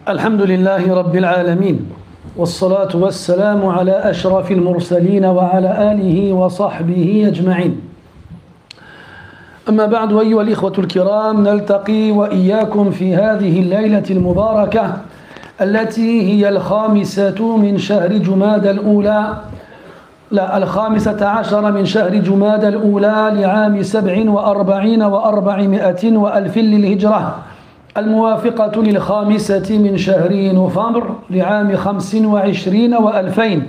الحمد لله رب العالمين والصلاة والسلام على أشرف المرسلين وعلى آله وصحبه أجمعين. أما بعد، أيها الإخوة الكرام، نلتقي وإياكم في هذه الليلة المباركة التي هي الخامسة من شهر جمادى الأولى، الخامسة عشر من شهر جمادى الأولى لعام 47 و400 وألف للهجرة، الموافقة للخامسة من شهر نوفمبر لعام 25 و2000.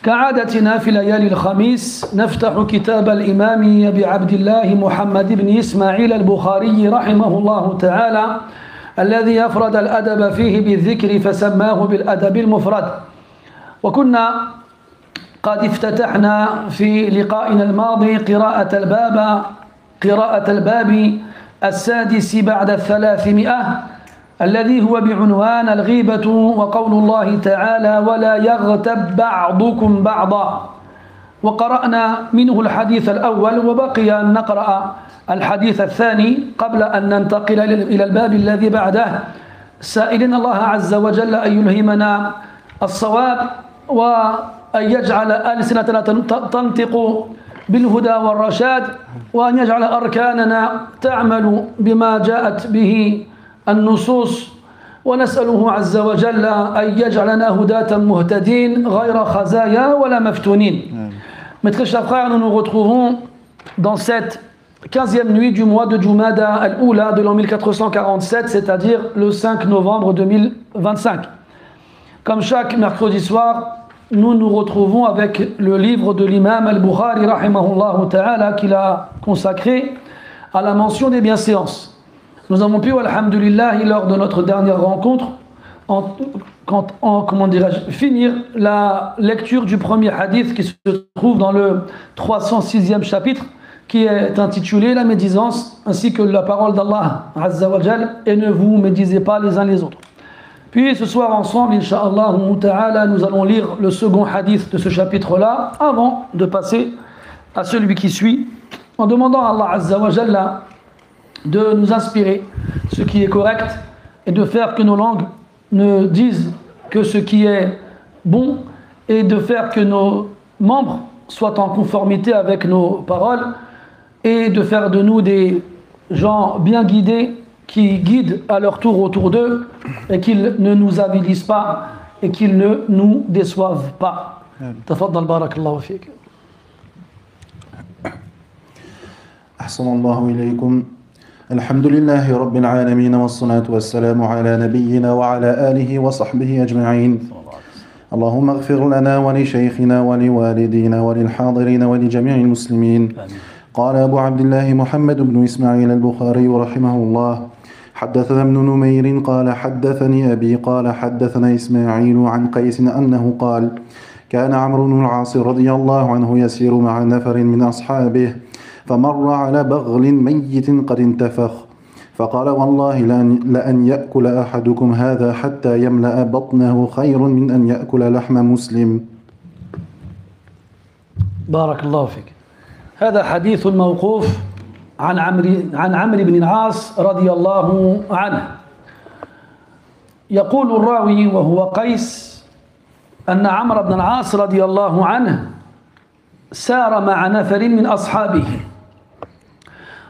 كعادتنا في ليالي الخميس نفتح كتاب الإمام أبي عبد الله محمد بن إسماعيل البخاري رحمه الله تعالى، الذي أفرد الأدب فيه بالذكر فسماه بالأدب المفرد. وكنا قد افتتحنا في لقائنا الماضي قراءة الباب السادس بعد 300، الذي هو بعنوان الغيبة، وقول الله تعالى: ولا يغتب بعضكم بعضا. وقرأنا منه الحديث الأول، وبقي أن نقرأ الحديث الثاني قبل أن ننتقل إلى الباب الذي بعده، سائلين الله عز وجل أن يلهمنا الصواب، وأن يجعل ألسنتنا تنطق بالهدى والرشاد، وأن يجعل أركاننا تعمل بما جاءت به النصوص، ونسأله عز وجل أن يجعلنا هداة مهتدين غير خزايا ولا مفتونين. Mes très chers frères, nous nous retrouvons dans cette 15e nuit du mois de Jumada al-Oula de l'an 1447, c'est-à-dire le 5 novembre 2025. Comme chaque mercredi soir, nous nous retrouvons avec le livre de l'imam al-Bukhari rahimahullah ta'ala, qu'il a consacré à la mention des bienséances. Nous avons pu, alhamdulillah, lors de notre dernière rencontre, finir la lecture du premier hadith qui se trouve dans le 306e chapitre, qui est intitulé La médisance, ainsi que la parole d'Allah Azza wa Jal, et ne vous médisez pas les uns les autres. Puis ce soir ensemble, Inch'Allah ta'ala, nous allons lire le second hadith de ce chapitre-là, avant de passer à celui qui suit, en demandant à Allah Azza wa Jalla de nous inspirer ce qui est correct et de faire que nos langues ne disent que ce qui est bon, et de faire que nos membres soient en conformité avec nos paroles, et de faire de nous des gens bien guidés qui guident à leur tour autour d'eux, et qu'ils ne nous avilisent pas et qu'ils ne nous déçoivent pas. Tafaddal, barakallahu fik. Ahsanallahu ilaykum. Alhamdulillahi rabbil alamin, wassalatu wassalamu ala nabiyyina wa ala alihi wa sahbihi ajma'in. Allahumma ighfir lana wa li shaykhina wa li walidina wa lil hadirina wa li jami'il muslimin. قال أبو عبد الله محمد بن إسماعيل البخاري رحمه الله: حدثنا ابن نمير قال حدثني أبي قال حدثنا إسماعيل عن قيس أنه قال: كان عمرو بن العاص رضي الله عنه يسير مع نفر من أصحابه، فمر على بغل ميت قد انتفخ، فقال: والله لأن يأكل أحدكم هذا حتى يملأ بطنه خير من أن يأكل لحم مسلم. بارك الله فيك. هذا حديث موقوف عن عمرو بن العاص رضي الله عنه. يقول الراوي وهو قيس أن عمرو بن العاص رضي الله عنه سار مع نفر من أصحابه.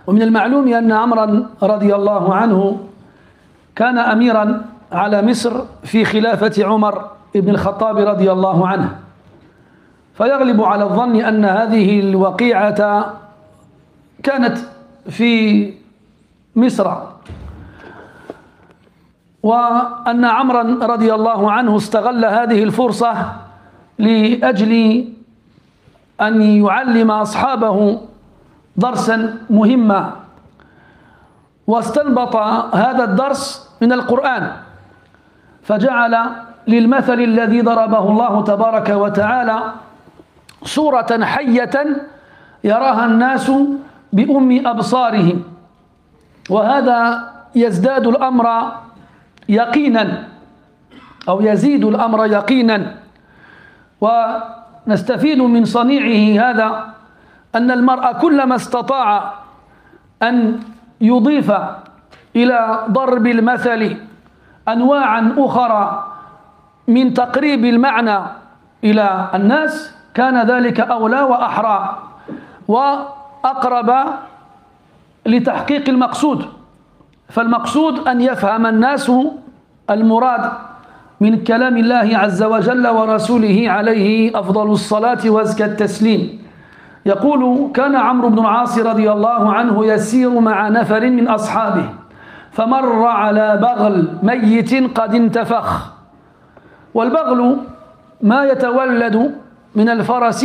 ومن المعلوم أن عمرو رضي الله عنه كان أميرا على مصر في خلافة عمر بن الخطاب رضي الله عنه، فيغلب على الظن أن هذه الوقيعة كانت في مصر، وأن عمرا رضي الله عنه استغل هذه الفرصة لأجل أن يعلم أصحابه درسا مهما، واستنبط هذا الدرس من القرآن، فجعل للمثل الذي ضربه الله تبارك وتعالى صورة حية يراها الناس بأم أبصارهم، وهذا يزداد الأمر يقينا، أو يزيد الأمر يقينا. ونستفيد من صنيعه هذا أن المرء كلما استطاع أن يضيف إلى ضرب المثل أنواعا أخرى من تقريب المعنى إلى الناس كان ذلك أولى وأحرى وأقرب لتحقيق المقصود. فالمقصود أن يفهم الناس المراد من كلام الله عز وجل ورسوله عليه أفضل الصلاة وأزكى التسليم. يقول: كان عمرو بن العاص رضي الله عنه يسير مع نفر من أصحابه فمر على بغل ميت قد انتفخ. والبغل ما يتولد من الفرس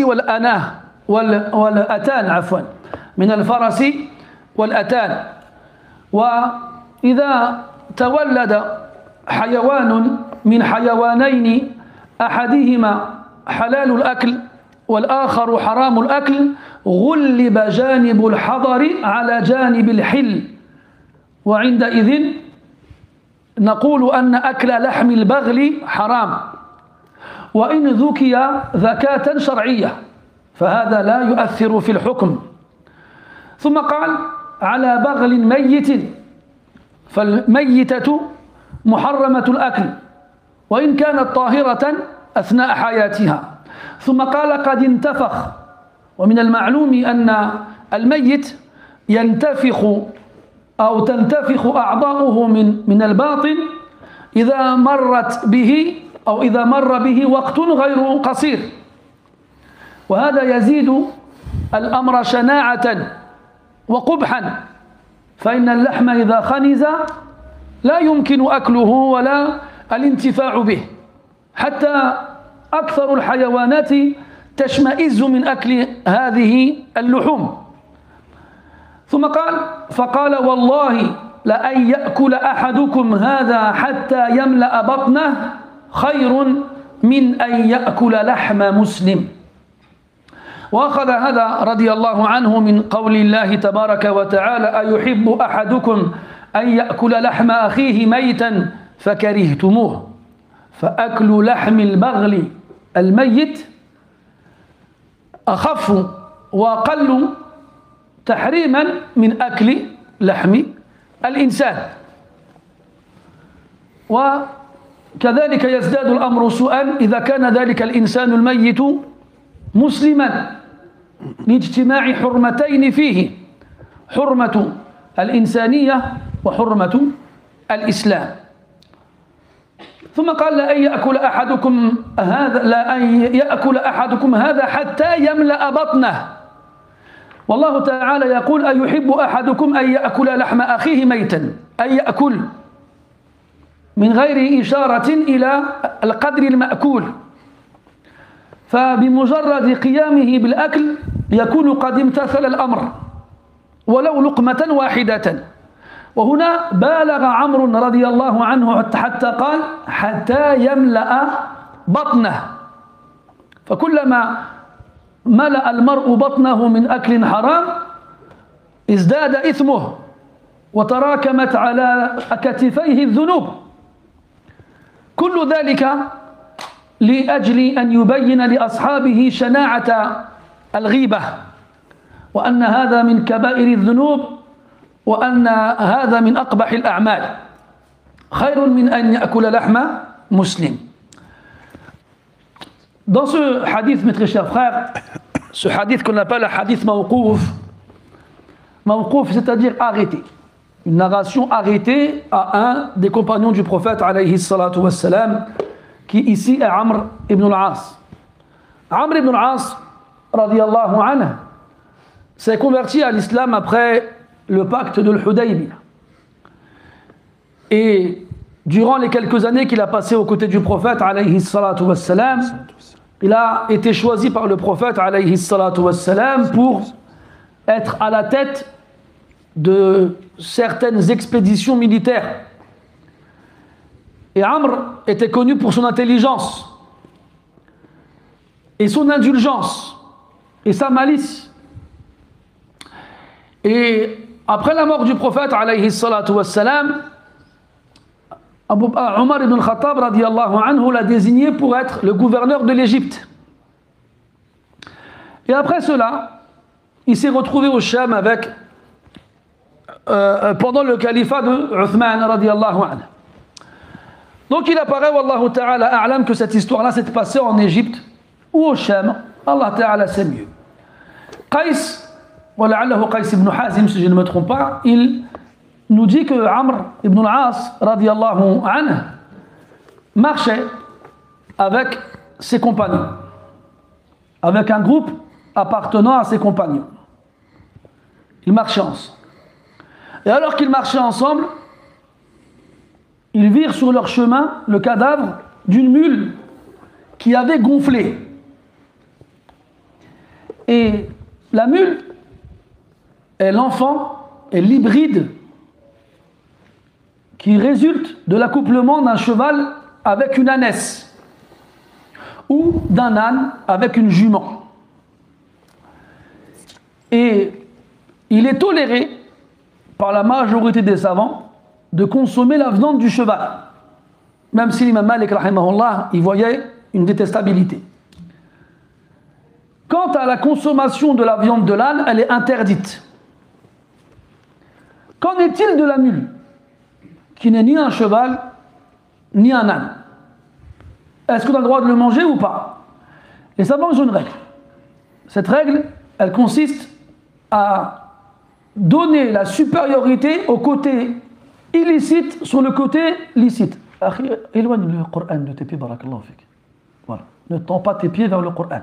والأتان عفوا، من الفرس والأتان. وإذا تولد حيوان من حيوانين أحدهما حلال الأكل والآخر حرام الأكل غلب جانب الحضر على جانب الحل، وعندئذ نقول أن أكل لحم البغل حرام، وإن ذكي ذكاة شرعية فهذا لا يؤثر في الحكم. ثم قال: على بغل ميت، فالميتة محرمة الأكل وإن كانت طاهرة أثناء حياتها. ثم قال: قد انتفخ، ومن المعلوم أن الميت ينتفخ أو تنتفخ أعضاؤه من الباطن إذا مرت به أو إذا مر به وقت غير قصير، وهذا يزيد الأمر شناعة وقبحا، فإن اللحم إذا خنز لا يمكن أكله ولا الانتفاع به، حتى أكثر الحيوانات تشمئز من أكل هذه اللحوم. ثم قال: فقال: والله لأن يأكل أحدكم هذا حتى يملأ بطنه خير من أن يأكل لحم مسلم. وأخذ هذا رضي الله عنه من قول الله تبارك وتعالى: أيحب أحدكم أن يأكل لحم أخيه ميتا فكرهتموه. فأكل لحم البغل الميت أخف وأقل تحريما من أكل لحم الإنسان. وكذلك يزداد الأمر سوءا إذا كان ذلك الإنسان الميت مسلما لاجتماع حرمتين فيه: حرمة الإنسانية وحرمة الإسلام. ثم قال: لأن يأكل أحدكم هذا حتى يملأ بطنه. والله تعالى يقول: أيحب أحدكم أن يأكل لحم أخيه ميتا، أن يأكل من غير إشارة إلى القدر المأكول، فبمجرد قيامه بالأكل يكون قد امتثل الأمر ولو لقمة واحدة. وهنا بالغ عمرو رضي الله عنه حتى قال: حتى يملأ بطنه. فكلما ملأ المرء بطنه من أكل حرام ازداد إثمه وتراكمت على كتفيه الذنوب. كل ذلك لأجل أن يبين لأصحابه شناعة الغيبة، وأن هذا من كبائر الذنوب، وأن هذا من أقبح الأعمال، خير من أن يأكل لحم مسلم. Dans ce hadith, mes très chers frères, ce hadith qu'on appelle le hadith mawqouf, c'est-à-dire arrêté, une narration arrêtée à un des compagnons du prophète alayhi salatu wassalam, qui ici est Amr ibn al-As. Amr ibn al-As radiyallahu anhu s'est converti à l'islam après le pacte de l'Hudaybiyah. Et durant les quelques années qu'il a passées aux côtés du prophète alayhi salatu wassalam, il a été choisi par le prophète alayhi salatu wassalam pour être à la tête de certaines expéditions militaires. Et Amr était connu pour son intelligence et son indulgence et sa malice. Et après la mort du prophète alayhi salatu wassalam, Omar ibn Khattab radiyallahu anhu l'a désigné pour être le gouverneur de l'Égypte. Et après cela, il s'est retrouvé au Sham avec pendant le califat de Uthman radiyallahu anhu. Donc il apparaît, Wallahu ta'ala a'lam, que cette histoire-là s'est passée en Égypte ou au Sham. Allah ta'ala sait mieux. Qais, wala'allahu Qais ibn Hazim, si je ne me trompe pas, il nous dit que Amr ibn al-As, radiyallahu anhu, marchait avec ses compagnons, avec un groupe appartenant à ses compagnons. Ils marchaient ensemble. Et alors qu'ils marchaient ensemble, ils virent sur leur chemin le cadavre d'une mule qui avait gonflé. Et la mule est l'enfant, est l'hybride qui résulte de l'accouplement d'un cheval avec une ânesse ou d'un âne avec une jument. Et il est toléré par la majorité des savants de consommer la viande du cheval, même si l'imam Malik rahimahullah y voyait une détestabilité. Quant à la consommation de la viande de l'âne, elle est interdite. Qu'en est-il de la mule, qui n'est ni un cheval ni un âne? Est-ce qu'on a le droit de le manger ou pas? Les savants ont une règle. Cette règle, elle consiste à donner la supériorité au côté illicite sur le côté licite. Éloigne le Coran de tes pieds, barakallahu fik. Voilà. Ne tends pas tes pieds vers le Coran.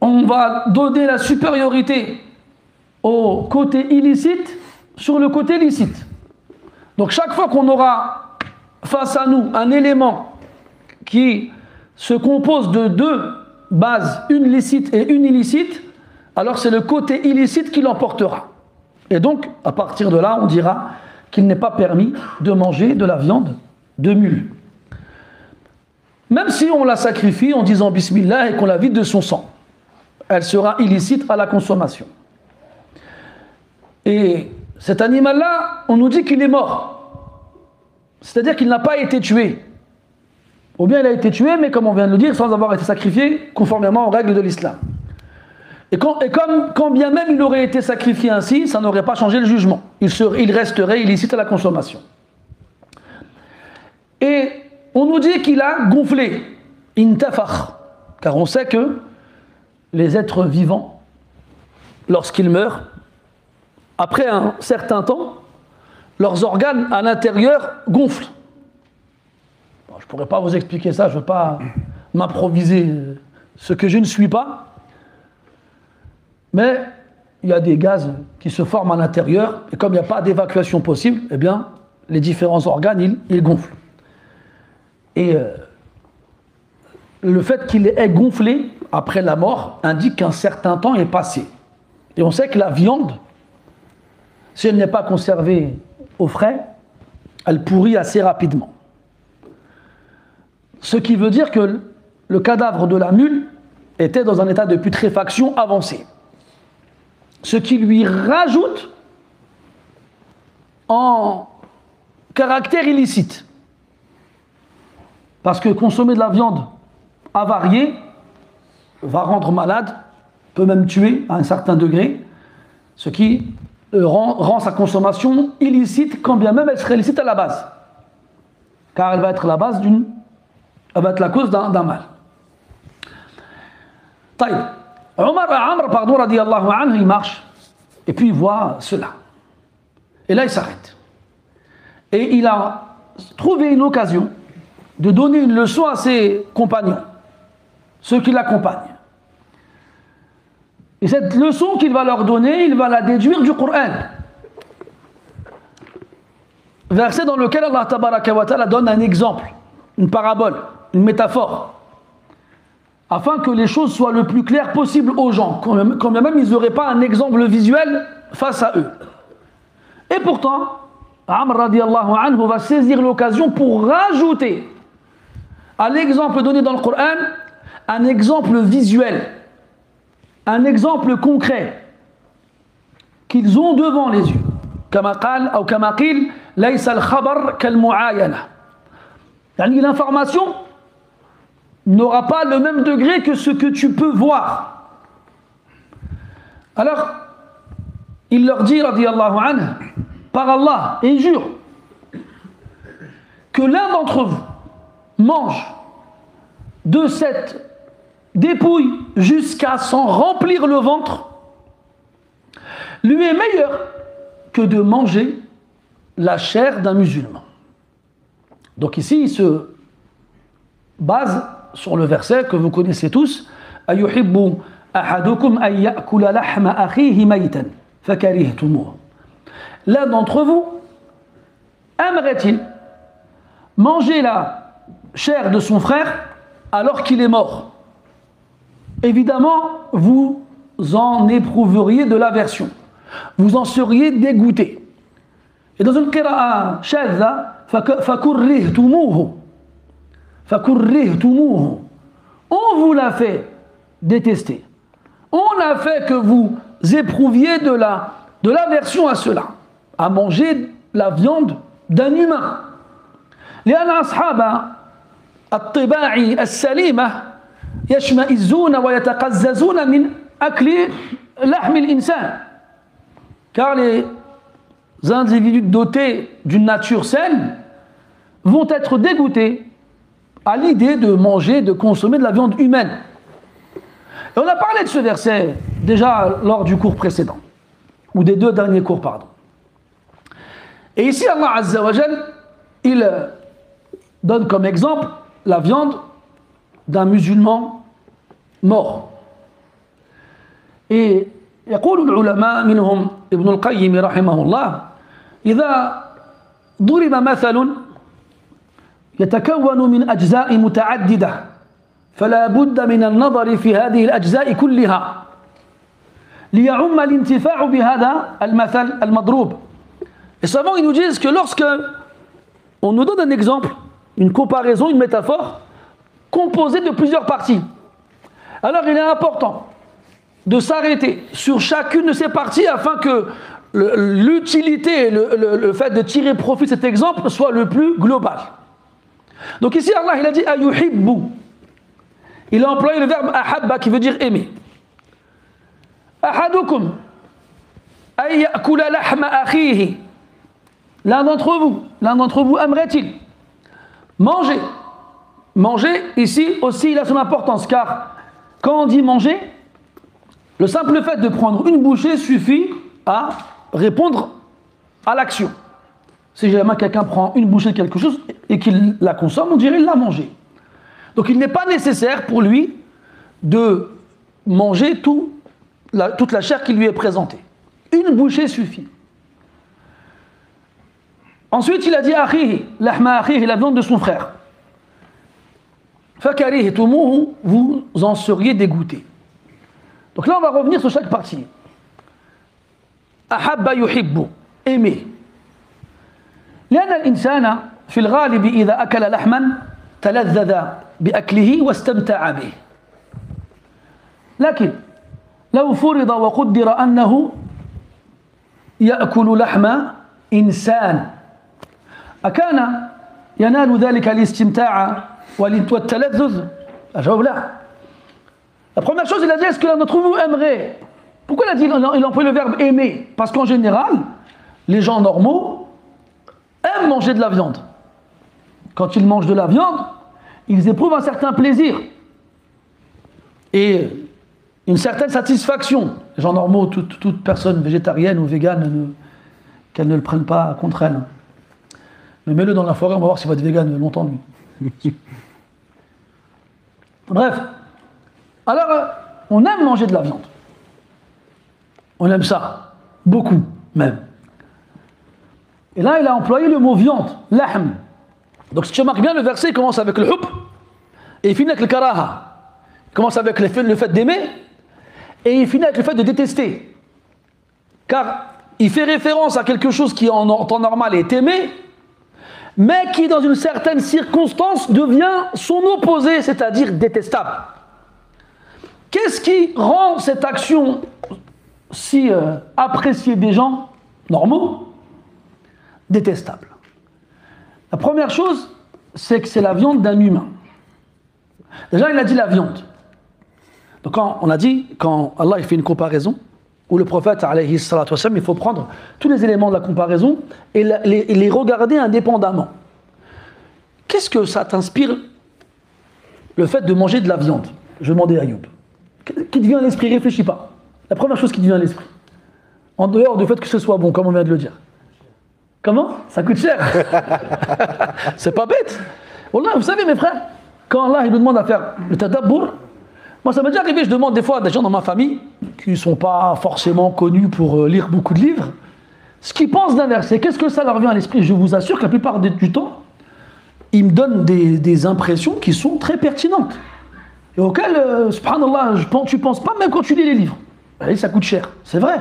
On va donner la supériorité au côté illicite sur le côté licite. Donc chaque fois qu'on aura face à nous un élément qui se compose de deux bases, une licite et une illicite, alors c'est le côté illicite qui l'emportera. Et donc, à partir de là, on dira qu'il n'est pas permis de manger de la viande de mule. Même si on la sacrifie en disant Bismillah et qu'on la vide de son sang, elle sera illicite à la consommation. Et cet animal-là, on nous dit qu'il est mort. C'est-à-dire qu'il n'a pas été tué. Ou bien il a été tué, mais comme on vient de le dire, sans avoir été sacrifié, conformément aux règles de l'islam. Et quand bien même il aurait été sacrifié ainsi, ça n'aurait pas changé le jugement. Il resterait illicite à la consommation. Et on nous dit qu'il a gonflé, intafakh, car on sait que les êtres vivants, lorsqu'ils meurent, après un certain temps, leurs organes à l'intérieur gonflent. Bon, je ne pourrais pas vous expliquer ça, je ne veux pas m'improviser ce que je ne suis pas. Mais il y a des gaz qui se forment à l'intérieur, et comme il n'y a pas d'évacuation possible, eh bien, les différents organes, ils gonflent. Et le fait qu'il ait gonflé après la mort indique qu'un certain temps est passé. Et on sait que la viande, si elle n'est pas conservée au frais, elle pourrit assez rapidement. Ce qui veut dire que le cadavre de la mule était dans un état de putréfaction avancé. Ce qui lui rajoute en caractère illicite. Parce que consommer de la viande avariée va rendre malade, peut même tuer à un certain degré, ce qui rend sa consommation illicite, quand bien même elle serait licite à la base. Car elle va être la base elle va être la cause d'un mal. Taïb. Amr, radiyallahu anhu, il marche, et puis il voit cela. Et là, il s'arrête. Et il a trouvé une occasion de donner une leçon à ses compagnons, ceux qui l'accompagnent. Et cette leçon qu'il va leur donner, il va la déduire du Coran. Verset dans lequel Allah tabaraka wa ta'ala donne un exemple, une parabole, une métaphore, afin que les choses soient le plus claires possible aux gens, quand même ils n'auraient pas un exemple visuel face à eux. Et pourtant, Amr radiallahu anhu va saisir l'occasion pour rajouter à l'exemple donné dans le Coran un exemple visuel, un exemple concret qu'ils ont devant les yeux. Kama qal ou kama qil, laysa al-khabar kal-mu'ayana. L'information n'aura pas le même degré que ce que tu peux voir. Alors, il leur dit, radiyallahu anhu, par Allah, et il jure, que l'un d'entre vous mange de cette dépouille jusqu'à s'en remplir le ventre, lui est meilleur que de manger la chair d'un musulman. Donc ici, il se base sur le verset que vous connaissez tous, ayuhibbu ahadukum an ya'kula lahma akhihi maytan fakarihtumouh. L'un d'entre vous aimerait-il manger la chair de son frère alors qu'il est mort? Évidemment, vous en éprouveriez de l'aversion. Vous en seriez dégoûté. Et dans une qira'a shadha, fakurrihtumuhu. Fakurrihtumuhu. On vous l'a fait détester. On a fait que vous éprouviez de l'aversion à cela, à manger la viande d'un humain. لأن أصحاب الطباع السليمة يشمئزون ويتقززون من أكل لحم الإنسان. Car les individus dotés d'une nature saine vont être dégoûtés à l'idée de manger, de consommer de la viande humaine. Et on a parlé de ce verset déjà lors du cours précédent, ou des deux derniers cours, pardon. Et ici, Allah Azza wa Jal, il donne comme exemple la viande d'un musulman mort. Et يقول العلماء منهم ابن القيم رحمه الله إذا ضرب مثل يتكون من أجزاء متعددة فلا بد من النظر في هذه الأجزاء كلها ليعم الانتفاع بهذا المثل المضروب. Et souvent ils nous disent que lorsque on nous donne un exemple, une comparaison, une métaphore composée de plusieurs parties, alors il est important de s'arrêter sur chacune de ces parties afin que l'utilité, le fait de tirer profit de cet exemple soit le plus global. Donc ici Allah il a dit ayuhibbu. Il a employé le verbe ahabba qui veut dire aimer. Ahadukum ay ya'kula lahma akhihi. L'un d'entre vous aimerait-il manger? Manger ici aussi il a son importance, car quand on dit manger, le simple fait de prendre une bouchée suffit à répondre à l'action. Si jamais quelqu'un prend une bouchée de quelque chose et qu'il la consomme, on dirait qu'il l'a mangé. Donc il n'est pas nécessaire pour lui de manger toute la chair qui lui est présentée. Une bouchée suffit. Ensuite il a dit akhihi, lahma akhihi, la viande de son frère. Fakarihtumouh, vous en seriez dégoûté. Donc là, on va revenir sur chaque partie. Ahabba yuhibbu, aimer. لأن الإنسان في الغالب إذا أكل لحما تلذذ بأكله واستمتع به. لكن لو فرض وقدر أنه يأكل لحم إنسان أكان ينال ذلك الاستمتاع والتلذذ؟ الجواب لا. La première chose, il a dit, est-ce que l'un d'entre vous aimerait? Pourquoi il emploie le verbe aimer? Parce qu'en général, les gens normaux aiment manger de la viande. Quand ils mangent de la viande, ils éprouvent un certain plaisir et une certaine satisfaction. Les gens normaux, toute personne végétarienne ou végane, qu'elle ne le prenne pas contre elle. Mais mets-le dans la forêt, on va voir s'il va être végane longtemps, lui. Bref. Alors, on aime manger de la viande. On aime ça. Beaucoup, même. Et là, il a employé le mot viande, lahm. Donc, si tu remarques bien, le verset commence avec le hub et il finit avec le karaha. Il commence avec le fait d'aimer et il finit avec le fait de détester. Car il fait référence à quelque chose qui, en temps normal, est aimé, mais qui, dans une certaine circonstance, devient son opposé, c'est-à-dire détestable. Qu'est-ce qui rend cette action si appréciée des gens normaux détestable? La première chose, c'est que c'est la viande d'un humain. Déjà, il a dit la viande. Donc, quand Allah il fait une comparaison, où le prophète, alayhi salatu wassalam, il faut prendre tous les éléments de la comparaison et les regarder indépendamment. qu'est-ce que ça t'inspire, le fait de manger de la viande? Je demandais à Ayoub. Qui te vient à l'esprit? Réfléchis pas. La première chose qui te vient à l'esprit. En dehors du fait que ce soit bon, comme on vient de le dire. Comment? Ça coûte cher. C'est pas bête. Wallah, vous savez, mes frères, quand Allah il nous demande à faire le tadabbour, moi ça m'est déjà arrivé, je demande des fois à des gens dans ma famille qui ne sont pas forcément connus pour lire beaucoup de livres, ce qu'ils pensent d'un verset, qu'est-ce que ça leur vient à l'esprit? Je vous assure que la plupart du temps, ils me donnent des impressions qui sont très pertinentes. Et auxquelles, subhanallah, tu ne penses pas même quand tu lis les livres. Et ça coûte cher, c'est vrai.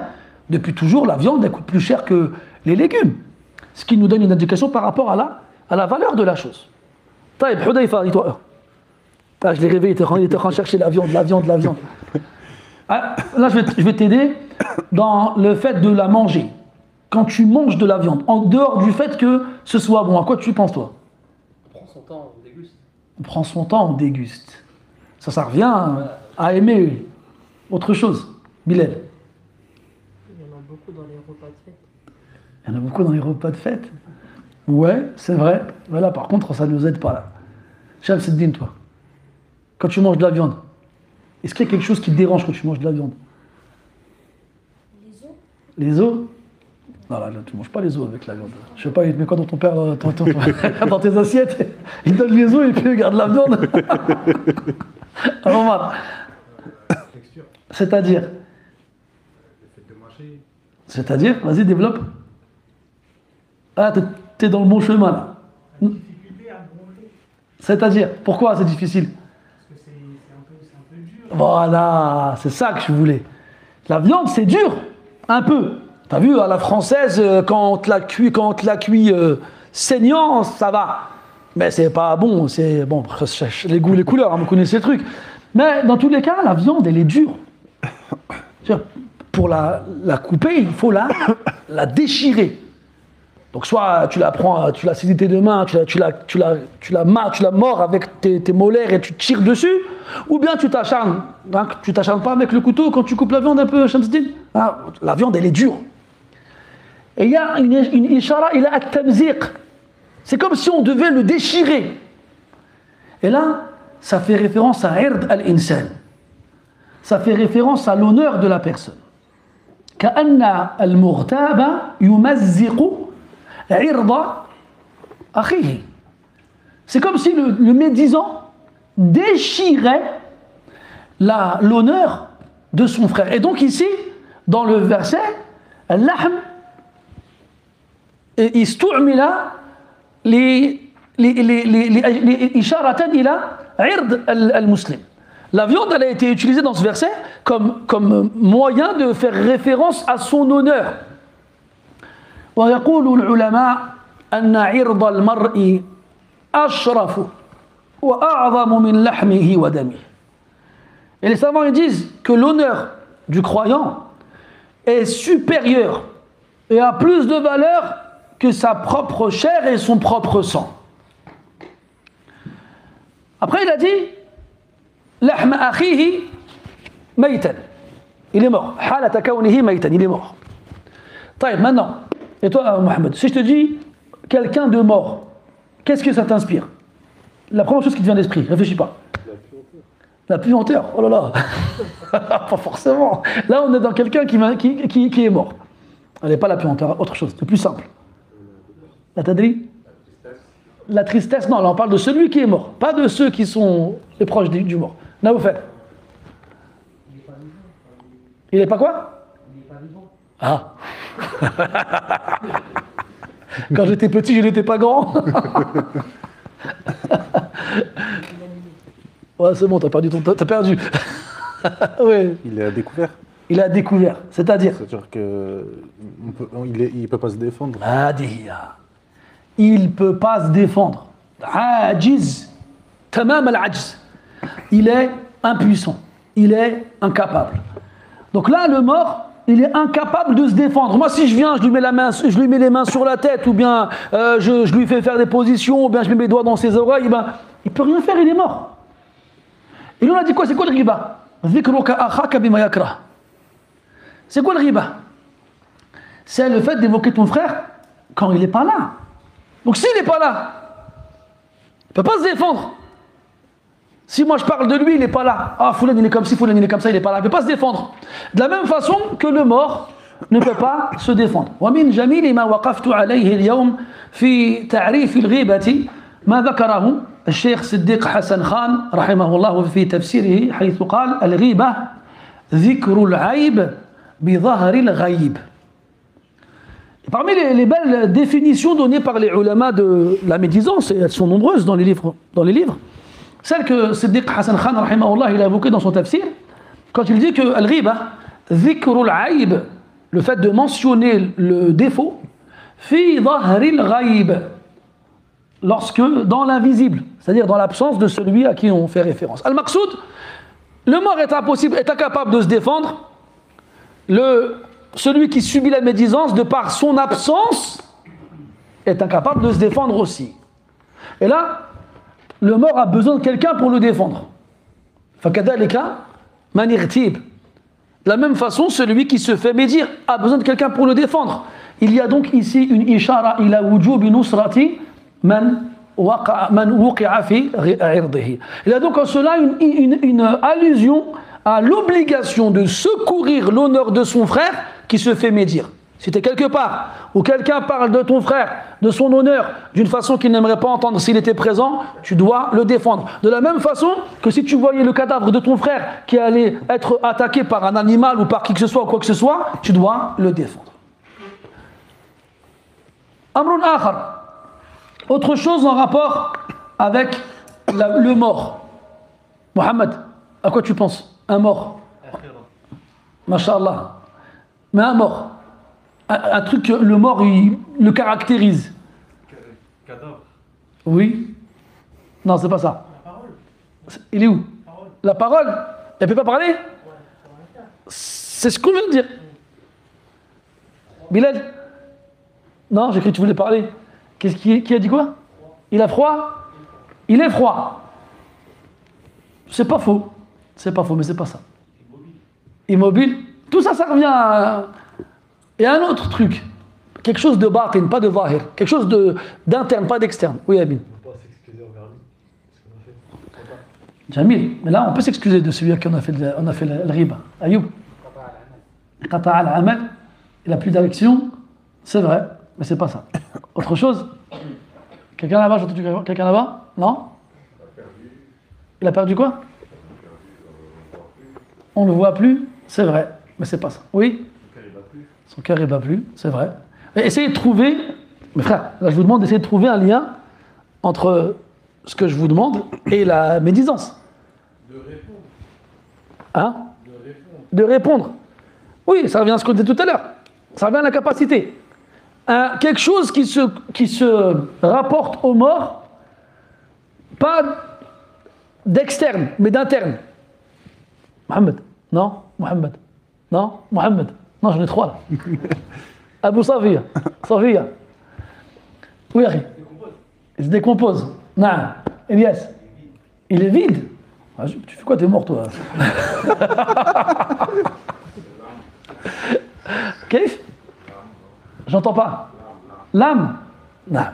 Depuis toujours, la viande elle coûte plus cher que les légumes. Ce qui nous donne une indication par rapport à la valeur de la chose. Taïb, Hudayfa, dis-toi. Ah, je l'ai réveillé, il était en train de chercher la viande. Ah, là, je vais t'aider dans le fait de la manger. Quand tu manges de la viande, en dehors du fait que ce soit bon, à quoi tu penses, toi? On prend son temps, on déguste. On prend son temps, on déguste. Ça revient à aimer autre chose. Bilal. Il y en a beaucoup dans les repas de fête. Il y en a beaucoup dans les repas de fête. Ouais, c'est vrai. Voilà, par contre, ça ne nous aide pas là. Shamsuddin, toi, quand tu manges de la viande, est-ce qu'il y a quelque chose qui te dérange quand tu manges de la viande? Les os. Les os? Non, là, tu ne manges pas les os avec la viande. Je sais pas, il te met quoi dans ton père, dans tes assiettes? Il donne les os et puis il garde la viande. Alors, c'est-à-dire? C'est-à-dire? Vas-y, développe. Ah, t'es dans le bon chemin, là. C'est-à-dire? Pourquoi c'est difficile? Parce que c'est un peu dur. Voilà, c'est ça que je voulais. La viande, c'est dur, un peu. T'as vu, à la française, quand on te la cuit saignant, ça va. Mais c'est pas bon, c'est... Bon, les goûts, les couleurs, hein, vous connaissez le truc. Mais dans tous les cas, la viande, elle est dure. Pour la couper, il faut la déchirer. Donc soit tu la prends, tu la saisis tes deux mains, tu la mords avec tes molaires et tu tires dessus, ou bien tu t'acharnes. Donc, tu t'acharnes pas avec le couteau quand tu coupes la viande un peu, Shamsuddin. Ah, la viande, elle est dure. Et il y a une ishara, il a at-tamziq. C'est comme si on devait le déchirer. Et là, ça fait référence à ird al-insan. Ça fait référence à l'honneur de la personne. كأن المغتاب يمزق عرض أخيه. C'est comme si le médisant déchirait l'honneur de son frère. Et donc ici, dans le verset, اللحم استعمل لإشارة إلى عرض المسلم. La viande, elle a été utilisée dans ce verset comme moyen de faire référence à son honneur. ويقول العلماء أن عرض المرء أشرف وأعظم من لحمه ودمه. Et les savants ils disent que l'honneur du croyant est supérieur et a plus de valeur que sa propre chair et son propre sang. Après il a dit لحم أخيه ميتا. Il est mort. حالة كونه ميتا, il est mort. طيب, maintenant, et toi Mohamed, si je te dis quelqu'un de mort, qu'est-ce que ça t'inspire? La première chose qui te vient à l'esprit, réfléchis pas. La puanteur. Oh là là. Pas forcément. Là on est dans quelqu'un qui est mort. Elle n'est pas la puanteur, autre chose, c'est plus simple. La tadri? La tristesse, non, là on parle de celui qui est mort, pas de ceux qui sont les proches du mort. Naoufel. Il n'est pas quoi? Il n'est pas vivant. Ah. Quand j'étais petit, je n'étais pas grand. Ouais, c'est bon, t'as perdu t'as perdu. Ouais. Il est à découvert. Il est à découvert, c'est-à-dire que il peut pas se défendre. Il ne peut pas se défendre. Ajiz, tamam al-ajz. Il est impuissant. Il est incapable. Donc là, le mort, il est incapable de se défendre. Moi, si je viens, je lui mets les mains sur la tête, ou bien je lui fais faire des positions, ou bien je mets mes doigts dans ses oreilles, ben, il ne peut rien faire, il est mort. Et nous, on a dit quoi? C'est quoi le riba? C'est quoi le riba? C'est le fait d'évoquer ton frère quand il n'est pas là. Donc s'il n'est pas là, ne peut pas se défendre. Si moi je parle de lui, il n'est pas là. Ah, Foulan, il est comme ci, Foulan, il est comme ça, il n'est pas là. Il ne peut pas se défendre. De la même façon que le mort ne peut pas se défendre. ومن جميل ما وقفت عليه اليوم في تعريف الغيبة ما ذكره الشيخ صديق حسن خان رحمه الله في تفسيره حيث قال الغيبة ذكر العيب بظهر الغيب. Parmi les belles définitions données par les ulama de la médisance, et elles sont nombreuses dans les livres, celle que Siddiq Hassan Khan rahimahullah, il a évoquée dans son tafsir, quand il dit que al-ghiba, dhikrul aib, le fait de mentionner le défaut, fi dhahril ghaib, lorsque dans l'invisible, c'est-à-dire dans l'absence de celui à qui on fait référence. Al-Maqsoud, le mort est impossible, est incapable de se défendre, celui qui subit la médisance, de par son absence, est incapable de se défendre aussi. Et là, le mort a besoin de quelqu'un pour le défendre. فَكَذَلِكَ مَنْ يَغْتِيبُ. De la même façon, celui qui se fait médire a besoin de quelqu'un pour le défendre. Il y a donc ici une ishara ila wujub nusrati man wuqi'a fi irdihi. Il y a donc en cela une allusion à l'obligation de secourir l'honneur de son frère qui se fait médire. Si tu es quelque part où quelqu'un parle de ton frère, de son honneur, d'une façon qu'il n'aimerait pas entendre s'il était présent, tu dois le défendre. De la même façon que si tu voyais le cadavre de ton frère qui allait être attaqué par un animal ou par qui que ce soit ou quoi que ce soit, tu dois le défendre. Amrun akhar. Autre chose en rapport avec le mort. Mohamed, à quoi tu penses? Un mort. Masha'Allah. Mais un mort. Un truc que le mort, il le caractérise. Cadavre. Oui. Non, c'est pas ça. La parole. Il est où? La parole. Elle peut pas parler? C'est ce qu'on vient de dire. Bilal? Non, j'ai cru que tu voulais parler. Qui a dit quoi? Il a froid? Il est froid. C'est pas faux. C'est pas faux, mais c'est pas ça. Immobile. Tout ça, ça revient à... Et un autre truc, quelque chose de batin, pas de zahir, quelque chose d'interne, pas d'externe. Oui, Abin. On ne peut pas s'excuser envers lui. Ce qu'on a fait. Jamil, mais là on peut s'excuser de celui à qui on a fait le riba. Ayoub. Qata al-amal, il n'a plus d'action, c'est vrai, mais c'est pas ça. Autre chose? Quelqu'un là-bas, j'ai entendu quelqu'un là-bas? Non? Il a perdu quoi? On ne le voit plus, c'est vrai, mais c'est pas ça. Oui? Son cœur ne bat plus, c'est vrai. Mais essayez de trouver, mes frères, là je vous demande d'essayer de trouver un lien entre ce que je vous demande et la médisance. De répondre. Hein? De répondre. De répondre. Oui, ça revient à ce qu'on disait tout à l'heure. Ça revient à la capacité. Quelque chose qui se rapporte aux morts, pas d'externe, mais d'interne. Mohamed? Non? Mohamed? Non? Mohamed? Non, j'en ai trois là. Abou Safia. Safia. Oui, Akhi. Il se décompose. Non. Elias. Il est vide. Ah, tu fais quoi? T'es mort, toi. Qu'est-ce? J'entends pas. L'âme? Non.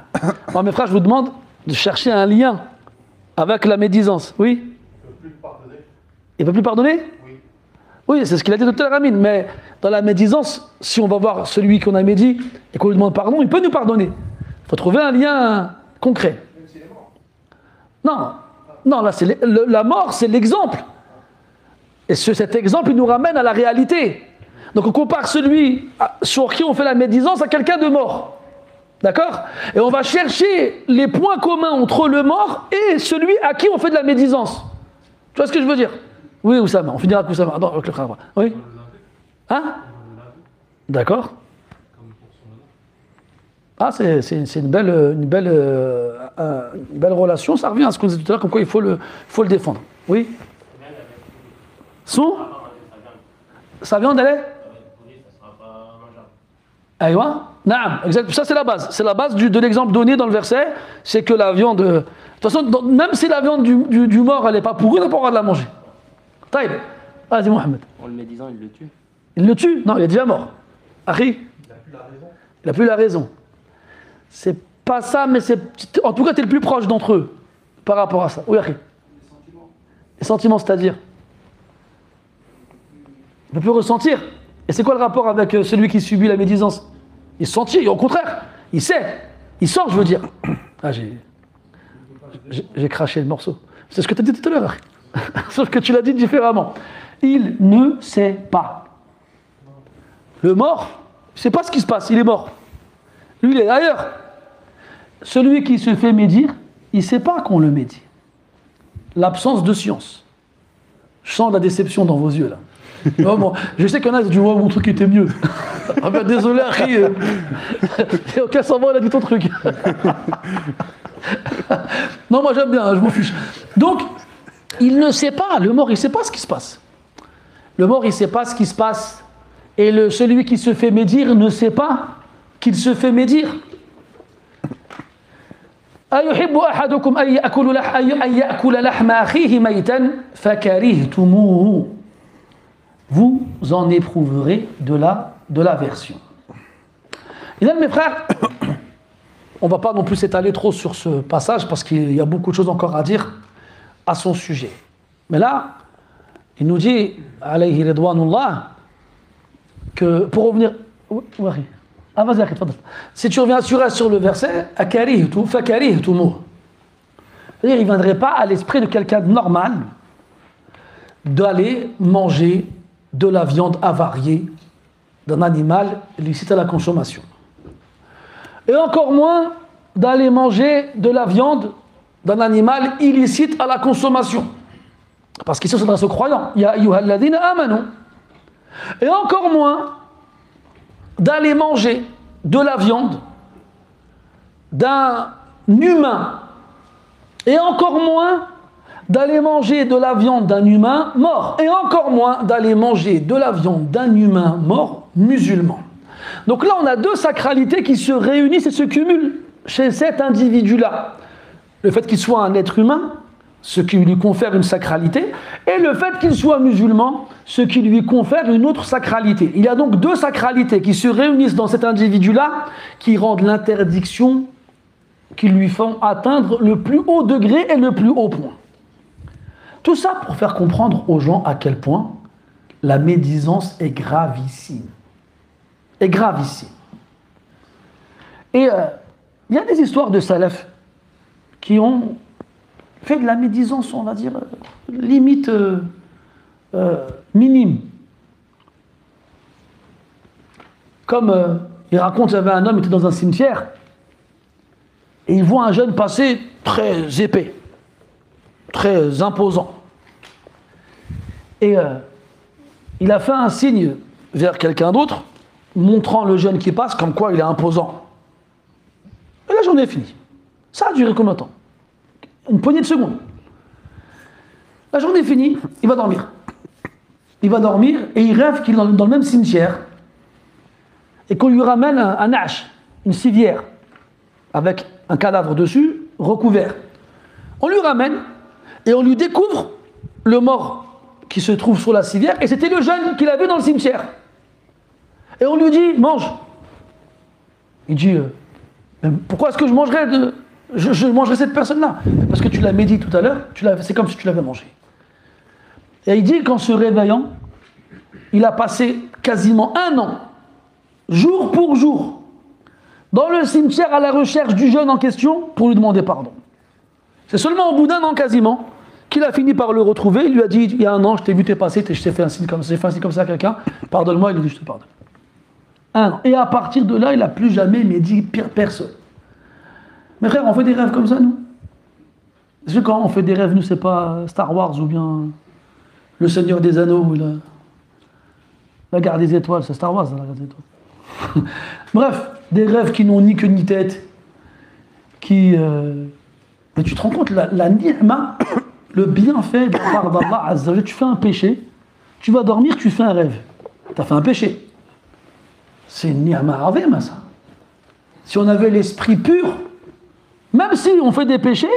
Moi, mes frères, je vous demande de chercher un lien avec la médisance. Oui? Il ne peut plus pardonner? Oui, c'est ce qu'il a dit tout à l'heure, Amine. Mais dans la médisance, si on va voir celui qu'on a médit et qu'on lui demande pardon, il peut nous pardonner. Il faut trouver un lien concret. Non, non, là, la mort, c'est l'exemple. Et cet exemple, il nous ramène à la réalité. Donc on compare celui sur qui on fait la médisance à quelqu'un de mort. D'accord? Et on va chercher les points communs entre le mort et celui à qui on fait de la médisance. Tu vois ce que je veux dire? Oui, Oussama, on finira avec Oussama. Non, avec le frère. Oui? Hein? D'accord. Ah, c'est une belle relation. Ça revient à ce qu'on disait tout à l'heure, comme quoi il faut le défendre. Oui? Son? Sa viande, elle est? Aïwa? Naam, exact. Ça, c'est la base. C'est la base de l'exemple donné dans le verset. C'est que la viande. De toute façon, même si la viande du mort, elle n'est pas pourrie, on n'a pas le droit de la manger. Taïb. Vas-y, Mohamed. En le médisant, il le tue. Il le tue? Non, il est déjà mort. Akhi? Il n'a plus la raison. C'est pas ça, mais c'est. En tout cas, tu es le plus proche d'entre eux. par rapport à ça. Oui, Akhi. Les sentiments, c'est-à-dire? Il ne peut plus ressentir. Et c'est quoi le rapport avec celui qui subit la médisance? Il sentit, au contraire, il sait. Il sent, je veux dire. Ah, j'ai craché le morceau. C'est ce que tu as dit tout à l'heure. Sauf que tu l'as dit différemment. Il ne sait pas. Le mort, il ne sait pas ce qui se passe, il est mort. Lui, il est ailleurs. Celui qui se fait médire, il ne sait pas qu'on le médit. L'absence de science. Je sens la déception dans vos yeux, là. Oh, bon, je sais qu'il y en a qui disent, oh, mon truc était mieux. Ah ben, désolé, Harry. Aucun savant, il a dit ton truc. Non, moi j'aime bien, je m'en fiche. Donc, il ne sait pas, le mort, il ne sait pas ce qui se passe. Le mort, il ne sait pas ce qui se passe. Et celui qui se fait médire ne sait pas qu'il se fait médire. أيحب أحدكم أن يأكل لحم أخيه ميتا فكرهتموه. Vous en éprouverez de l'aversion. Et là, mes frères, on ne va pas non plus s'étaler trop sur ce passage parce qu'il y a beaucoup de choses encore à dire à son sujet. Mais là, il nous dit, alayhi ridwanullah, que pour revenir... Ah, vas-y, si tu reviens sur le verset, akarihtu fakarihtumu. C'est-à-dire, il ne viendrait pas à l'esprit de quelqu'un de normal d'aller manger de la viande avariée d'un animal licite à la consommation. Et encore moins d'aller manger de la viande d'un animal illicite à la consommation. Parce qu'ici, on s'adresse aux croyants. Ya ayyuhalladhina amanu. Et encore moins d'aller manger de la viande d'un humain. Et encore moins d'aller manger de la viande d'un humain mort. Et encore moins d'aller manger de la viande d'un humain mort musulman. Donc là, on a deux sacralités qui se réunissent et se cumulent chez cet individu-là. Le fait qu'il soit un être humain, ce qui lui confère une sacralité, et le fait qu'il soit musulman, ce qui lui confère une autre sacralité. Il y a donc deux sacralités qui se réunissent dans cet individu-là, qui rendent l'interdiction, qui lui font atteindre le plus haut degré et le plus haut point. Tout ça pour faire comprendre aux gens à quel point la médisance est gravissime. Est gravissime. Et il y a des histoires de salaf qui ont fait de la médisance, on va dire, limite minime. Comme il raconte, il y avait un homme qui était dans un cimetière et il voit un jeune passer très épais, très imposant. Et il a fait un signe vers quelqu'un d'autre, montrant le jeune qui passe comme quoi il est imposant. Et la journée est finie. Ça a duré combien de temps? Une poignée de secondes. La journée est finie, il va dormir. Il va dormir et il rêve qu'il est dans le même cimetière et qu'on lui ramène un hache, une civière, avec un cadavre dessus, recouvert. On lui ramène et on lui découvre le mort qui se trouve sur la civière, et c'était le jeune qu'il a vu dans le cimetière. Et on lui dit, mange. Il dit, pourquoi est-ce que je mangerais je mangerais cette personne-là? Parce que tu l'as médit tout à l'heure, c'est comme si tu l'avais mangé. Et il dit qu'en se réveillant, il a passé quasiment 1 an, jour pour jour, dans le cimetière à la recherche du jeune en question pour lui demander pardon. C'est seulement au bout d'1 an quasiment qu'il a fini par le retrouver. Il lui a dit, il y a 1 an, je t'ai vu, t'es passé, je t'ai fait un signe comme ça à quelqu'un, pardonne-moi. Il a dit, je te pardonne. 1 an. Et à partir de là, il n'a plus jamais médit personne. Mes frères, on fait des rêves comme ça, nous? Est-ce que quand on fait des rêves, nous, c'est pas Star Wars ou bien Le Seigneur des Anneaux ou la Guerre des Étoiles? C'est Star Wars, la Guerre des Étoiles. Bref, des rêves qui n'ont ni queue ni tête, Mais tu te rends compte, la ni'ma, le bienfait de la part d'Allah Azza wa Jalla, tu fais un péché, tu vas dormir, tu fais un rêve. Tu as fait un péché. C'est une ni'ma azima, ça. Si on avait l'esprit pur, même si on fait des péchés,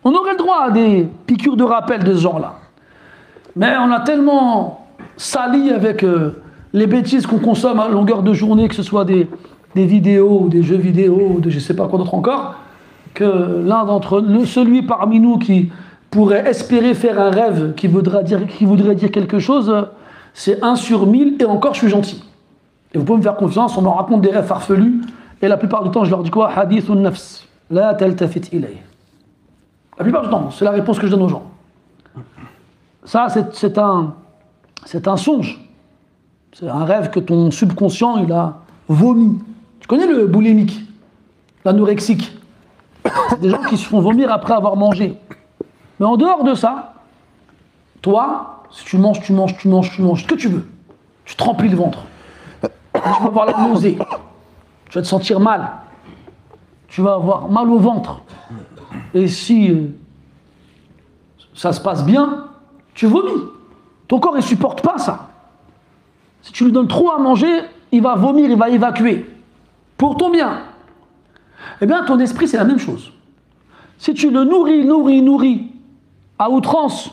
on aurait le droit à des piqûres de rappel de ce genre-là. Mais on a tellement sali avec les bêtises qu'on consomme à longueur de journée, que ce soit des vidéos, ou des jeux vidéo, ou de je ne sais pas quoi d'autre encore, que l'un d'entre nous, celui parmi nous qui pourrait espérer faire un rêve qui voudrait dire quelque chose, c'est 1 sur 1000 et encore je suis gentil. Et vous pouvez me faire confiance, on me raconte des rêves farfelus et la plupart du temps je leur dis quoi? Hadithun nafs, la taltafit ilayh. La plupart du temps, c'est la réponse que je donne aux gens. Ça, c'est un songe. C'est un rêve que ton subconscient, il a vomi. Tu connais le boulimique, l'anorexique? C'est des gens qui se font vomir après avoir mangé. Mais en dehors de ça, toi, si tu manges ce que tu veux, tu te remplis le ventre. Tu vas avoir la nausée. Tu vas te sentir mal. Tu vas avoir mal au ventre. Et si ça se passe bien, tu vomis. Ton corps, il ne supporte pas ça. Si tu lui donnes trop à manger, il va vomir, il va évacuer. Pour ton bien. Eh bien, ton esprit, c'est la même chose. Si tu le nourris, à outrance,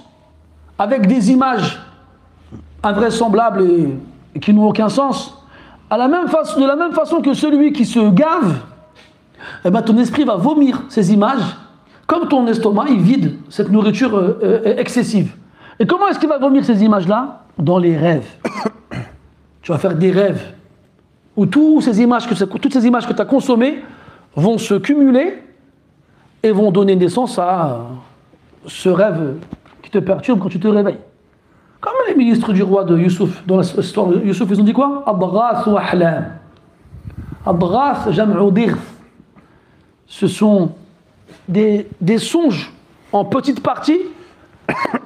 avec des images invraisemblables et qui n'ont aucun sens, de la même façon que celui qui se gave, eh bien, ton esprit va vomir ces images, comme ton estomac, il vide cette nourriture excessive. Et comment est-ce qu'il va vomir ces images-là? Dans les rêves. Tu vas faire des rêves où toutes ces images que tu as consommées vont se cumuler et vont donner naissance à ce rêve qui te perturbe quand tu te réveilles. Comme les ministres du roi de Youssouf, dans l'histoire de Youssouf, ils ont dit quoi? Adghas wa ahlam. Adghas jam'u dirth. Ce sont des songes en petite partie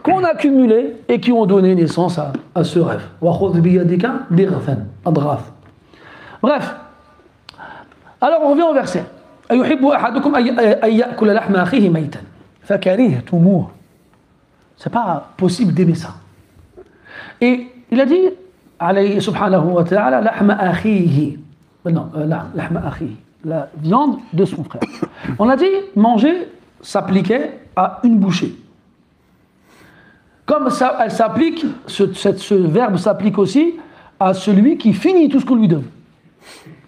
qu'on a cumulés et qui ont donné naissance à ce rêve. Wa khudh bi yadika dirthan. Adghas. Bref. Alors on revient au verset. أيحب أحدكم أن يأكل لحم أخيه ميتا فكرهتموه. C'est pas possible d'aimer ça. Et il a dit, alayhi subhanahu wa ta'ala, lahma akhihi. Non, lahma akhihi, la viande de son frère. On a dit, manger s'appliquait à une bouchée. Comme ça, elle s'applique, ce verbe s'applique aussi à celui qui finit tout ce qu'on lui donne.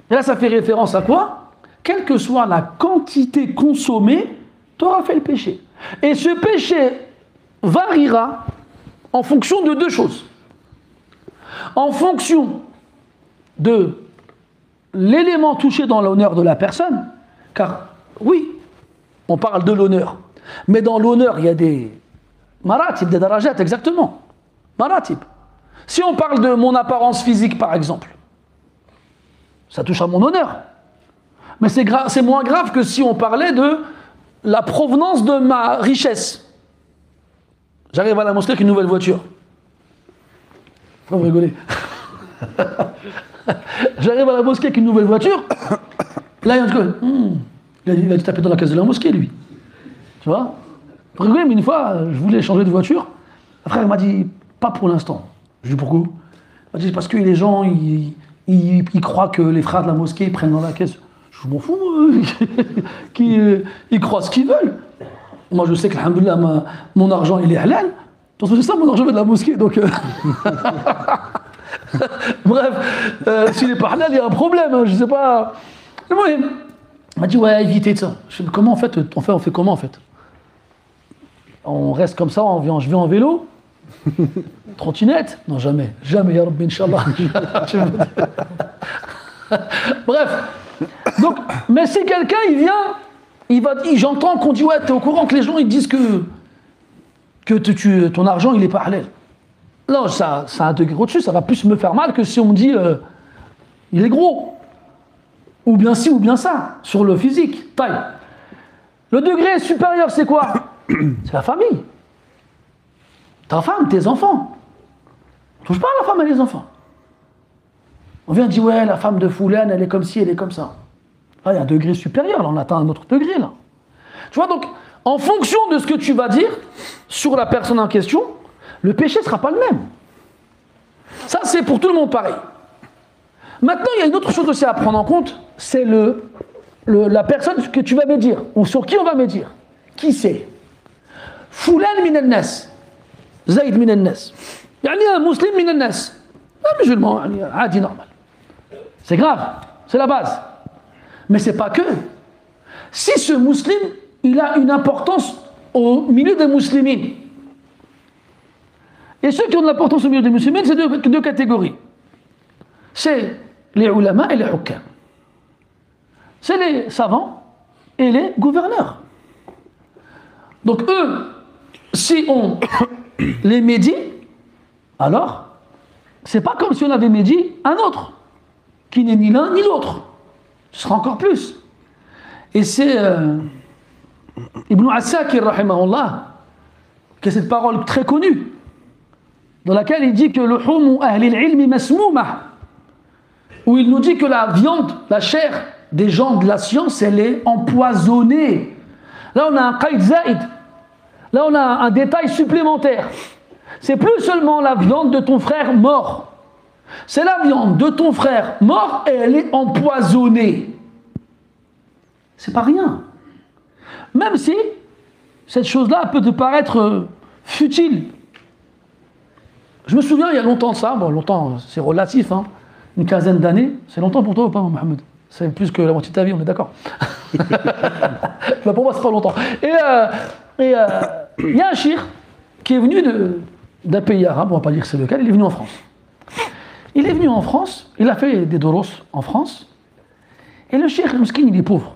Et là, ça fait référence à quoi? Quelle que soit la quantité consommée, tu auras fait le péché. Et ce péché variera en fonction de deux choses. En fonction de l'élément touché dans l'honneur de la personne, car oui, on parle de l'honneur, mais dans l'honneur, il y a des maratib, des darajat, exactement. Maratib. Si on parle de mon apparence physique, par exemple, ça touche à mon honneur. Mais c'est moins grave que si on parlait de la provenance de ma richesse. J'arrive à la mosquée avec une nouvelle voiture. Pourquoi vous rigolez? J'arrive à la mosquée avec une nouvelle voiture. Là, il a dû taper dans la caisse de la mosquée, lui. Tu vois? Vous rigolez, mais une fois, je voulais changer de voiture. Le frère m'a dit, pas pour l'instant. Je lui dis, pourquoi? Il m'a dit, parce que les gens, ils croient que les frères de la mosquée prennent dans la caisse. Je m'en fous, ils croient ce qu'ils veulent. Moi, je sais que, alhamdoulilah, mon argent, il est halal. C'est ça, mon argent vient de la mosquée, donc... Bref, s'il n'est pas halal, il y a un problème, hein, je sais pas... Moi, il m'a dit, ouais, évitez de ça. Je dis, comment, en fait, on fait comment, en fait? On reste comme ça, je vais en vélo? Trottinette? Non, jamais, ya Rabbi, Inch'Allah. Bref. Donc, mais si quelqu'un il vient, j'entends qu'on dit ouais, t'es au courant que les gens ils disent que ton argent il est pas halal. Non, ça a un degré au-dessus, ça va plus me faire mal que si on me dit il est gros. Ou bien ci ou bien ça, sur le physique, taille. Le degré supérieur c'est quoi? C'est la famille. Ta femme, tes enfants. Touche pas à la femme et les enfants. On vient dire, ouais, la femme de Foulane, elle est comme ci, elle est comme ça. Là, il y a un degré supérieur, là, on atteint un autre degré, là. Tu vois, donc, en fonction de ce que tu vas dire sur la personne en question, le péché ne sera pas le même. Ça, c'est pour tout le monde pareil. Maintenant, il y a une autre chose aussi à prendre en compte, c'est la personne que tu vas médire, ou sur qui on va médire. Qui c'est? Foulane min al-nas, Zayd min al-nas. Yani un musulman min al-nas. Un musulman, adi normal. C'est grave, c'est la base. Mais c'est pas que. si ce musulman, il a une importance au milieu des musulmans. Et ceux qui ont de l'importance au milieu des musulmans, c'est deux catégories. C'est les ulama et les hukam. C'est les savants et les gouverneurs. Donc eux, si on les médit, alors c'est pas comme si on avait médit un autre, qui n'est ni l'un ni l'autre. Ce sera encore plus. Et c'est Ibn Asakir, rahimahullah, qui a cette parole très connue, dans laquelle il dit que le humu ahli al-ilmi masmouma, où il nous dit que la viande, la chair des gens de la science, elle est empoisonnée. Là, on a un qaïd zaïd. Là, on a un détail supplémentaire. C'est plus seulement la viande de ton frère mort. C'est la viande de ton frère mort et elle est empoisonnée. C'est pas rien. Même si cette chose-là peut te paraître futile. Je me souviens, il y a longtemps de ça, bon, longtemps, c'est relatif, hein, une quinzaine d'années. C'est longtemps pour toi ou pas, Mohamed? C'est plus que la moitié de ta vie, on est d'accord. Pour moi, c'est pas longtemps. Et il y a un cheikh qui est venu d'un pays arabe, on va pas dire que c'est lequel, il est venu en France. Il est venu en France, il a fait des doros en France, et le cheikh, le miskin, il est pauvre.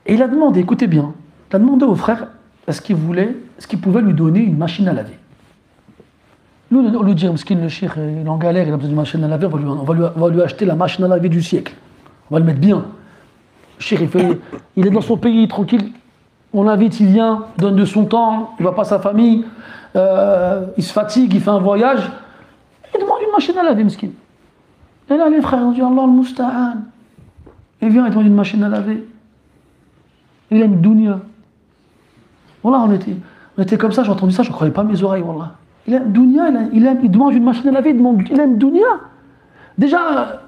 Et il a demandé, écoutez bien, il a demandé au frère est-ce qu'il pouvait lui donner une machine à laver. Nous, on lui dit, miskin, le cheikh, il est en galère, il a besoin d'une machine à laver, on va lui acheter la machine à laver du siècle. On va le mettre bien. Le cheikh, il est dans son pays, tranquille. On l'invite, il vient, donne de son temps, il ne voit pas sa famille, il se fatigue, il fait un voyage. Il demande une machine à laver, miskin. Et là, les frères ont dit, Allah al-Musta'an. Il vient, il demande une machine à laver. Il aime dunya. Voilà, on était comme ça, j'ai entendu ça, je ne croyais pas mes oreilles, wallah. Il aime dunya, il demande une machine à laver, il aime dunya. Déjà,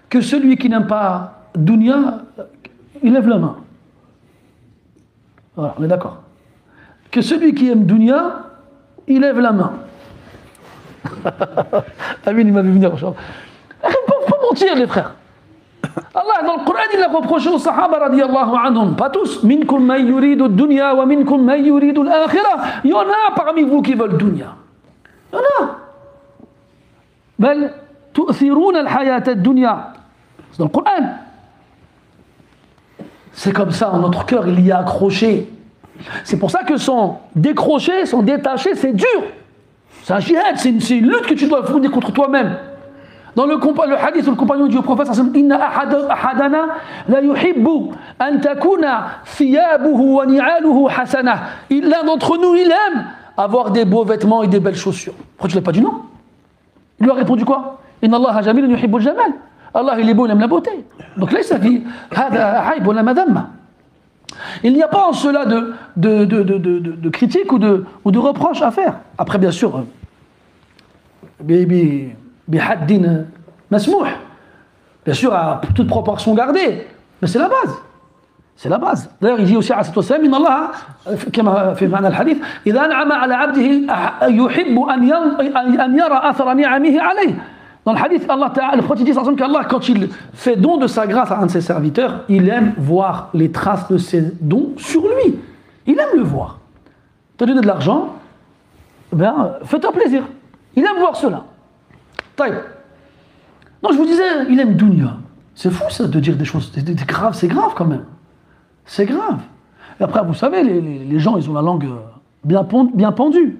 que celui qui n'aime pas dunya, il lève la main. Voilà, on est d'accord. Que celui qui aime dunya, il lève la main. Amin, il m'a vu venir. Il ne faut pas mentir, les frères. Allah, dans le Coran, il a reproché aux Sahaba, radiyallahu anhum, pas tous. Minkum man yuridu dunya wa minkum man yuridu l'akhirah. Il y en a parmi vous qui veulent dunya. Il y en a. Bel tu'thiruna al-hayat ad-dunya. C'est dans le Coran. C'est comme ça, notre cœur, il y est accroché. C'est pour ça que son décrocher, son détacher, c'est dur. C'est un jihad, c'est une lutte que tu dois fournir contre toi-même. Dans le hadith, le compagnon du prophète, Inna ahadana la yuhibbu an takuna thiyabuhu wa ni'aluhu hasana. L'un d'entre nous, il aime avoir des beaux vêtements et des belles chaussures. Pourquoi tu ne l'as pas dit non? Il lui a répondu quoi? Inna Allah jamilun yuhibbu al-jamal. Allah, il est beau, il aime la beauté. Donc là, ça dit, il n'y a pas en cela de critique ou de reproche à faire. Après, bien sûr, bihaddin masmouh, bien sûr, à toute proportion gardée, mais c'est la base. C'est la base. D'ailleurs, il dit aussi à cette wassalam, inna Allah, comme fait معنى الحديث, إذا أنعم على عبده يحب أن يرى أثر نعمه عليه. Dans le hadith, le prophète dit qu'Allah, quand il fait don de sa grâce à un de ses serviteurs, il aime voir les traces de ses dons sur lui. Il aime le voir. Tu as donné de l'argent, ben, fais-toi plaisir. Il aime voir cela. Taïb. Non, je vous disais, il aime dunya. C'est fou ça de dire des choses. C'est grave quand même. C'est grave. Et après, vous savez, les gens, ils ont la langue bien pendue.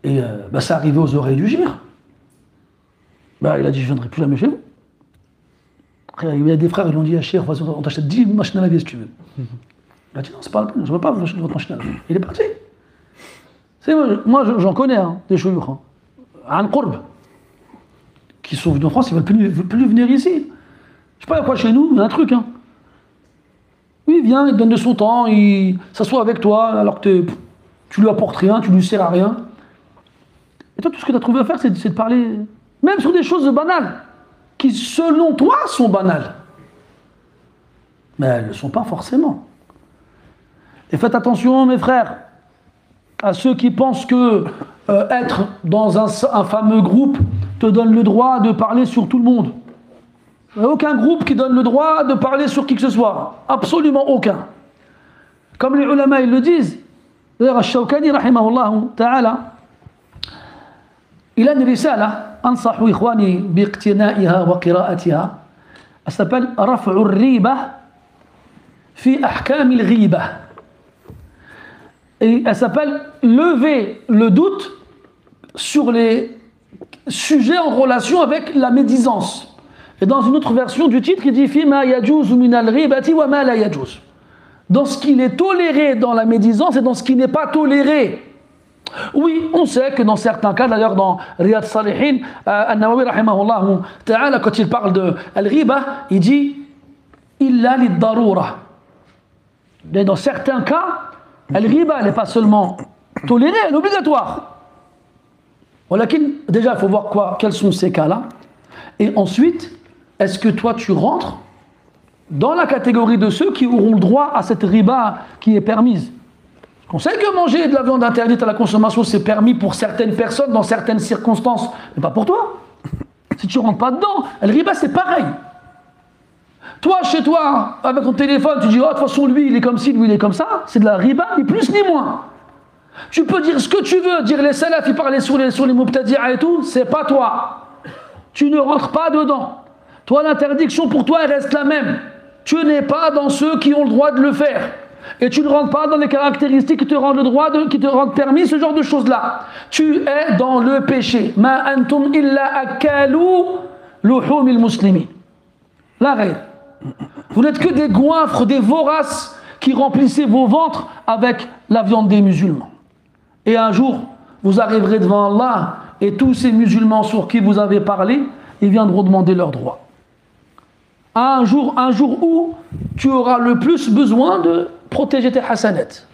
Et ben, ça arrivait aux oreilles du gire. Bah, il a dit, je ne viendrai plus jamais chez vous. Il y a des frères qui lui ont dit, ah, cher, on t'achète 10 machines à laver si tu veux. Il a dit, non, c'est pas le plan, je ne veux pas acheter votre machine à laver. Il est parti. Moi, j'en connais, hein, des chouyours. An Qurb, qui sont venus en France, ils ne veulent plus venir ici. Je ne sais pas, il y a quoi chez nous, il y a un truc. Hein. Oui, il vient, il te donne de son temps, il s'assoit avec toi, alors que tu lui apportes rien, tu lui sers à rien. Et toi, tout ce que tu as trouvé à faire, c'est de parler. Même sur des choses banales, qui selon toi sont banales. Mais elles ne le sont pas forcément. Et faites attention, mes frères, à ceux qui pensent que être dans un fameux groupe te donne le droit de parler sur tout le monde. Il n'y a aucun groupe qui donne le droit de parler sur qui que ce soit. Absolument aucun. Comme les ulama ils le disent, d'ailleurs Ash-Shawkani rahimahullah ta'ala, il a une risala, ansahu ikhwani biqtina'iha wa qira'atiha, elle s'appelle Raf'u al-riba fi ahkam al-ghiba. Et elle s'appelle Lever le doute sur les sujets en relation avec la médisance. Et dans une autre version du titre, il dit Fima yajuzu min al-ghibati wa ma la yajuz. Dans ce qu'il est toléré dans la médisance et dans ce qui n'est pas toléré. Oui, on sait que dans certains cas, d'ailleurs dans Riyad Salihin, An-Nawawi rahimahullah ta'ala, quand il parle de al-ghiba, il dit illa lid-darura. Dans certains cas, al-ghiba, elle n'est pas seulement tolérée, elle est obligatoire. Déjà, il faut voir quels sont ces cas-là. Et ensuite, est-ce que toi, tu rentres dans la catégorie de ceux qui auront le droit à cette riba qui est permise? On sait que manger de la viande interdite à la consommation, c'est permis pour certaines personnes, dans certaines circonstances, mais pas pour toi. Si tu ne rentres pas dedans, le riba, c'est pareil. Toi, chez toi, avec ton téléphone, tu dis, oh, de toute façon, lui, il est comme ci, lui, il est comme ça. C'est de la riba, ni plus ni moins. Tu peux dire ce que tu veux, dire les salafs, ils parlaient sur les mubtadi'a et tout, c'est pas toi. Tu ne rentres pas dedans. Toi, l'interdiction pour toi, elle reste la même. Tu n'es pas dans ceux qui ont le droit de le faire. Et tu ne rentres pas dans les caractéristiques qui te rendent le droit, qui te rendent permis ce genre de choses-là. Tu es dans le péché. Ma antum illa akalu luhumil muslimin. La règle. Vous n'êtes que des goinfres, des voraces qui remplissez vos ventres avec la viande des musulmans. Et un jour, vous arriverez devant Allah et tous ces musulmans sur qui vous avez parlé, ils viendront demander leurs droits. Un jour où tu auras le plus besoin de protéger tes hasanats.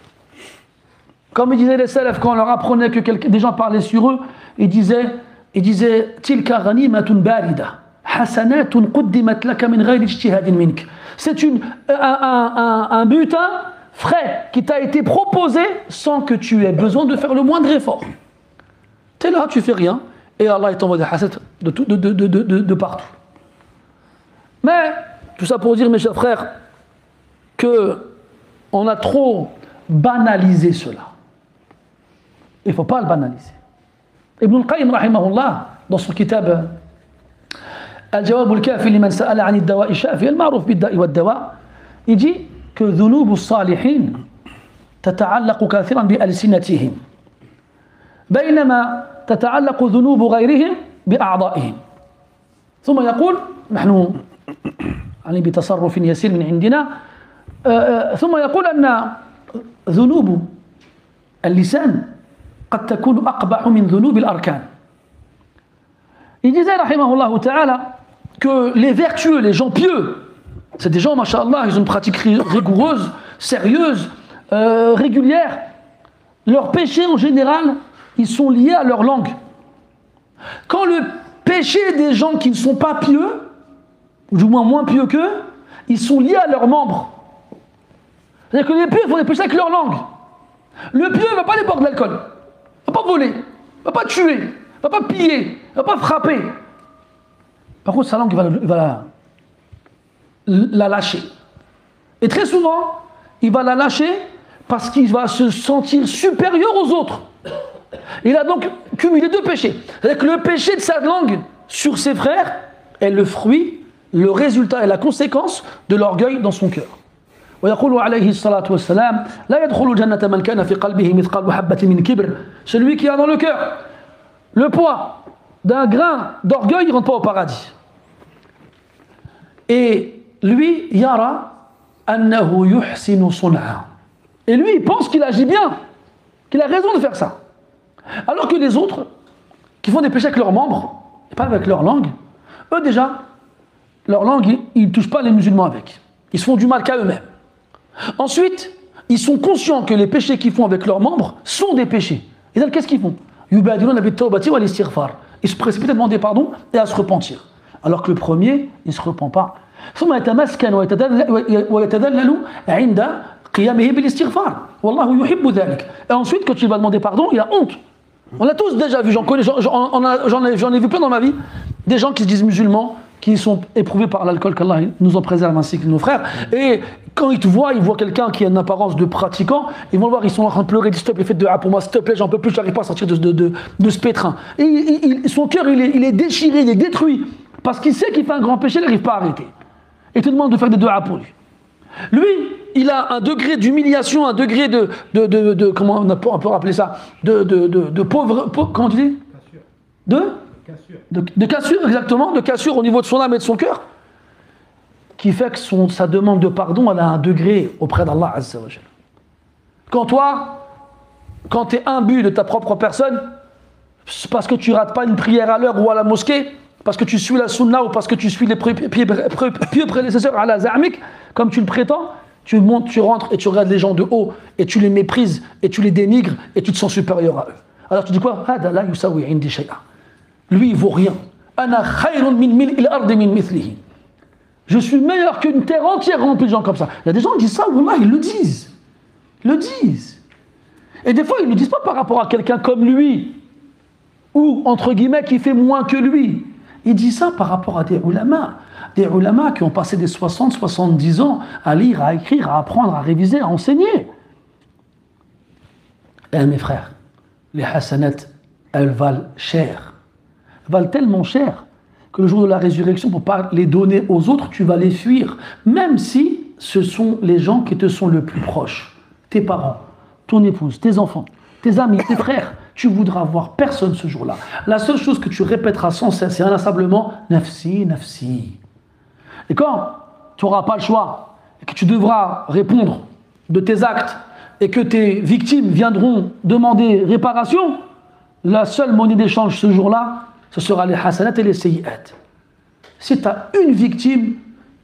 Comme ils disaient les salafs, quand on leur apprenait que des gens parlaient sur eux, ils disaient Tilka ghanimatun barida, hasanatun quddimat laka min ghayri ijtihadin mink. C'est un butin frais qui t'a été proposé sans que tu aies besoin de faire le moindre effort. Tu es là, tu fais rien, et Allah t'envoie des hasanats de partout. Mais, tout ça pour dire, mes chers frères, qu'on a trop banalisé cela. Il ne faut pas le banaliser. Ibn al-Qayyim, rahimahullah, dans son kitab Al-Jawab al-Kafi liman sa'ala 'an ad-dawa' ash-shafi al-ma'ruf bid-da'i wad-dawa', il dit que dhunub as-salihin tata'allaqu kathiran bi alsinatihim بينما تتعلق ذنوب غيرهم بأعضائهم. ثم يقول نحن يعني بتصرف يسير من عندنا ثم يقول أن ذنوب اللسان قد تكون أقبح من ذنوب الأركان. Il disait rahimahullah ta'ala que les vertueux, les gens pieux, c'est des gens, masha'Allah, ils ont une pratique rigoureuse, sérieuse, régulière. Leurs péchés en général, ils sont liés à leur langue. Quand le péché des gens qui ne sont pas pieux, ou du moins moins pieux qu'eux, ils sont liés à leurs membres. C'est-à-dire que les pieux font des péchés avec leur langue. Le pieux ne va pas aller boire de l'alcool, ne va pas voler, ne va pas tuer, ne va pas piller, ne va pas frapper. Par contre, sa langue, il va la lâcher. Et très souvent, il va la lâcher parce qu'il va se sentir supérieur aux autres. Il a donc cumulé deux péchés. C'est-à-dire que le péché de sa langue sur ses frères est le fruit, le résultat et la conséquence de l'orgueil dans son cœur. ويقول عليه الصلاة والسلام لا يدخل الجنة من كان في قلبه مثقال حبة من كبر. Celui qui a dans le cœur le poids d'un grain d'orgueil, il ne rentre pas au paradis. Et lui, yara annahu yuhsinu sun'a. Et lui, il pense qu'il agit bien, qu'il a raison de faire ça. Alors que les autres, qui font des péchés avec leurs membres, et pas avec leur langue, eux déjà, leur langue, ils ne touchent pas les musulmans avec. Ils se font du mal qu'à eux-mêmes. Ensuite, ils sont conscients que les péchés qu'ils font avec leurs membres sont des péchés. Et donc, qu'est-ce qu'ils font? Ils se précipitent à demander pardon et à se repentir. Alors que le premier, il ne se repent pas. Et ensuite, quand il va demander pardon, il a honte. On l'a tous déjà vu, j'en ai vu plein dans ma vie, des gens qui se disent musulmans, qui sont éprouvés par l'alcool, qu'Allah nous en préserve ainsi que nos frères. Et quand ils te voient, ils voient quelqu'un qui a une apparence de pratiquant, ils vont le voir, ils sont en train de pleurer, ils disent stop, faites de pour moi, s'il te plaît, j'en peux plus, j'arrive pas à sortir de ce pétrin. Et son cœur, il est déchiré, il est détruit, parce qu'il sait qu'il fait un grand péché, il n'arrive pas à arrêter. Et il te demande de faire des doigts pour lui. Lui, il a un degré d'humiliation, un degré de comment on peut rappeler ça, de pauvre, comment tu dis? De cassure, exactement, de cassure au niveau de son âme et de son cœur, qui fait que sa demande de pardon, elle a un degré auprès d'Allah Azza wa Jalla. Quand tu es imbu de ta propre personne, parce que tu rates pas une prière à l'heure ou à la mosquée, parce que tu suis la sunna ou parce que tu suis les pieux prédécesseurs à la za'mik, comme tu le prétends, tu montes, tu rentres et tu regardes les gens de haut et tu les méprises et tu les dénigres et tu te sens supérieur à eux. Alors tu dis quoi? Hada la yusawi indi shay'a. Lui, il vaut rien. Ana khayrun min mil'il ardi min mithlihi. Je suis meilleur qu'une terre entière remplie de gens comme ça. Il y a des gens qui disent ça, wallah, ils le disent. Ils le disent. Et des fois, ils ne le disent pas par rapport à quelqu'un comme lui, ou, entre guillemets, qui fait moins que lui. Ils disent ça par rapport à des ulama qui ont passé des 60, 70 ans à lire, à écrire, à apprendre, à réviser, à enseigner. Eh mes frères, les hasanat, elles valent cher. Valent tellement cher que le jour de la résurrection, pour ne pas les donner aux autres, tu vas les fuir, même si ce sont les gens qui te sont le plus proches, tes parents, ton épouse, tes enfants, tes amis, tes frères. Tu voudras voir personne ce jour-là. La seule chose que tu répéteras sans cesse et inlassablement, nafsi, nafsi. Et quand tu n'auras pas le choix et que tu devras répondre de tes actes et que tes victimes viendront demander réparation, la seule monnaie d'échange ce jour-là, ce sera les hasanat et les sayyi'at. Si tu as une victime,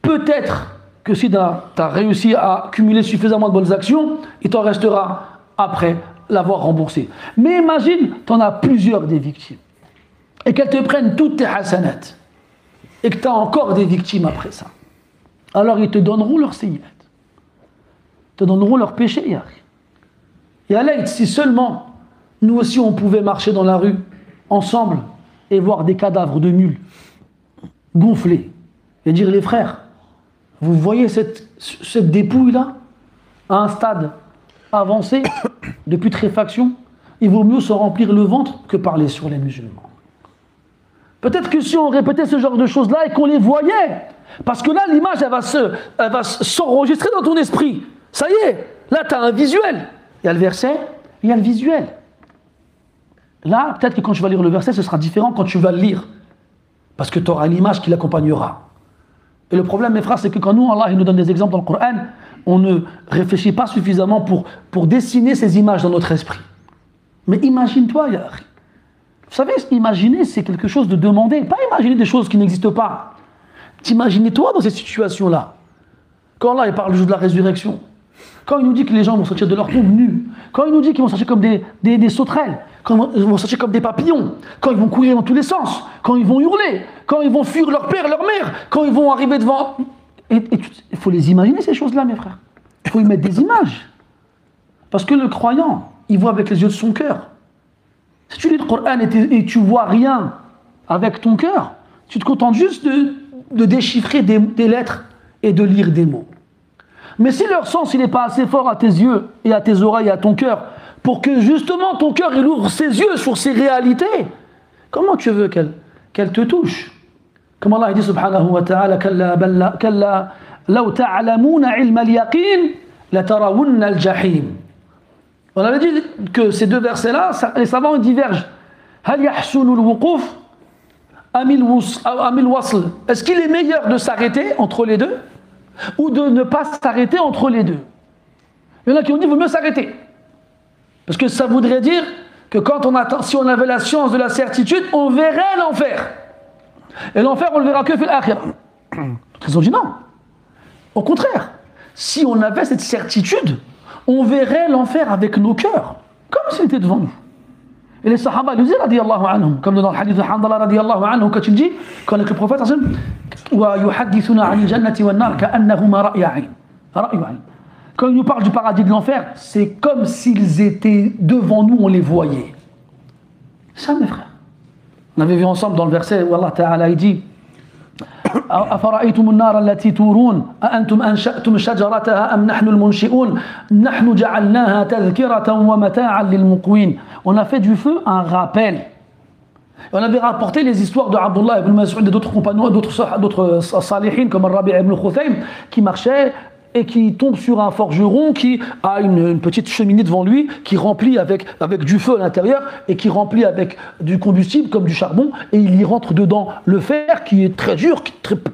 peut-être que si tu as réussi à cumuler suffisamment de bonnes actions, il t'en restera après l'avoir remboursé. Mais imagine, tu en as plusieurs des victimes et qu'elles te prennent toutes tes hasanat et que tu as encore des victimes après ça. Alors ils te donneront leurs sayyi'at, te donneront leurs péchés. Et à l'aide, si seulement nous aussi on pouvait marcher dans la rue ensemble et voir des cadavres de mules gonflés et dire les frères, vous voyez cette dépouille-là à un stade avancé de putréfaction, il vaut mieux se remplir le ventre que parler sur les musulmans. Peut-être que si on répétait ce genre de choses-là et qu'on les voyait, parce que là l'image elle va s'enregistrer dans ton esprit. Ça y est, là tu as un visuel. Il y a le verset, il y a le visuel. Là, peut-être que quand tu vas lire le verset, ce sera différent quand tu vas le lire. Parce que tu auras l'image qui l'accompagnera. Et le problème, mes frères, c'est que quand nous, Allah il nous donne des exemples dans le Coran, on ne réfléchit pas suffisamment pour dessiner ces images dans notre esprit. Mais imagine-toi, ya akhi. Vous savez, imaginer, c'est quelque chose de demandé. Pas imaginer des choses qui n'existent pas. T'imagines-toi dans cette situation-là. Quand Allah il parle du jour de la résurrection, quand il nous dit que les gens vont sortir de leur tombe nus, quand il nous dit qu'ils vont sortir comme des sauterelles, quand ils vont sortir comme des papillons, quand ils vont courir dans tous les sens, quand ils vont hurler, quand ils vont fuir leur père, leur mère, quand ils vont arriver devant... Il faut les imaginer, ces choses-là, mes frères. Il faut y mettre des images. Parce que le croyant, il voit avec les yeux de son cœur. Si tu lis le Coran et tu vois rien avec ton cœur, tu te contentes juste de déchiffrer des lettres et de lire des mots. Mais si leur sens il n'est pas assez fort à tes yeux et à tes oreilles et à ton cœur pour que justement ton cœur il ouvre ses yeux sur ces réalités, comment tu veux qu'elle te touche? Comme Allah dit subhanahu wa ta'ala, kalla law ta'lamuna ilma al-yaqin la tarawunna al-jahim. On avait dit que ces deux versets-là, les savants divergent. Hal yahsunu al-wuquf am al-wasl? Est-ce qu'il est meilleur de s'arrêter entre les deux ou de ne pas s'arrêter entre les deux? Il y en a qui ont dit qu'il vaut mieux s'arrêter. Parce que ça voudrait dire que si on avait la science de la certitude, on verrait l'enfer. Et l'enfer, on ne le verra que fil akhirah. Ils ont dit non. Au contraire, si on avait cette certitude, on verrait l'enfer avec nos cœurs, comme s'il était devant nous. Et les sahaba lui disent, radiyallahu anhum, comme dans le hadith de Handala, radiyallahu anhu, quand il dit, quand le prophète, quand il nous parle du paradis de l'enfer, c'est comme s'ils étaient devant nous, on les voyait. Ça, mes frères. On avait vu ensemble dans le verset où Allah Ta'ala il dit أفرأيتم النار التي تورون أأنتم أنشأتم شجرتها أم نحن المنشئون نحن جعلناها تذكرة ومتاعا للمقوين. On a fait du feu un rappel. Et on avait rapporté les histoires de Abdullah ibn Mas'ud et d'autres compagnons, d'autres salihines comme Rabi' ibn Khuthaym qui marchaient et qui tombe sur un forgeron qui a une petite cheminée devant lui, qui remplit avec du feu à l'intérieur et qui remplit avec du combustible comme du charbon, et il y rentre dedans le fer qui est très dur,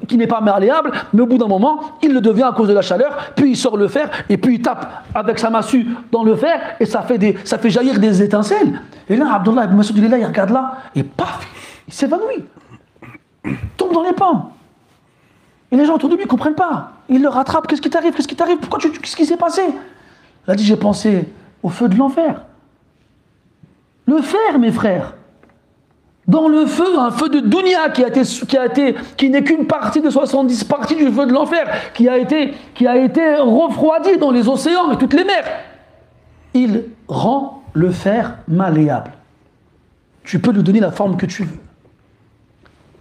qui n'est pas malléable, mais au bout d'un moment, il le devient à cause de la chaleur, puis il sort le fer, et puis il tape avec sa massue dans le fer, et ça fait jaillir des étincelles. Et là, Abdullah ibn Mas'ud, il est là, il regarde là, et paf, il s'évanouit, tombe dans les pommes. Et les gens autour de lui ne comprennent pas. Ils le rattrapent. Qu'est-ce qui t'arrive? Qu'est-ce qui t'arrive? Qu'est-ce qui s'est passé? Il a dit, j'ai pensé au feu de l'enfer. Le fer, mes frères. Dans le feu, un feu de dunya qui n'est qu'une partie de 70 parties du feu de l'enfer, qui a été refroidi dans les océans et toutes les mers. Il rend le fer malléable. Tu peux lui donner la forme que tu veux.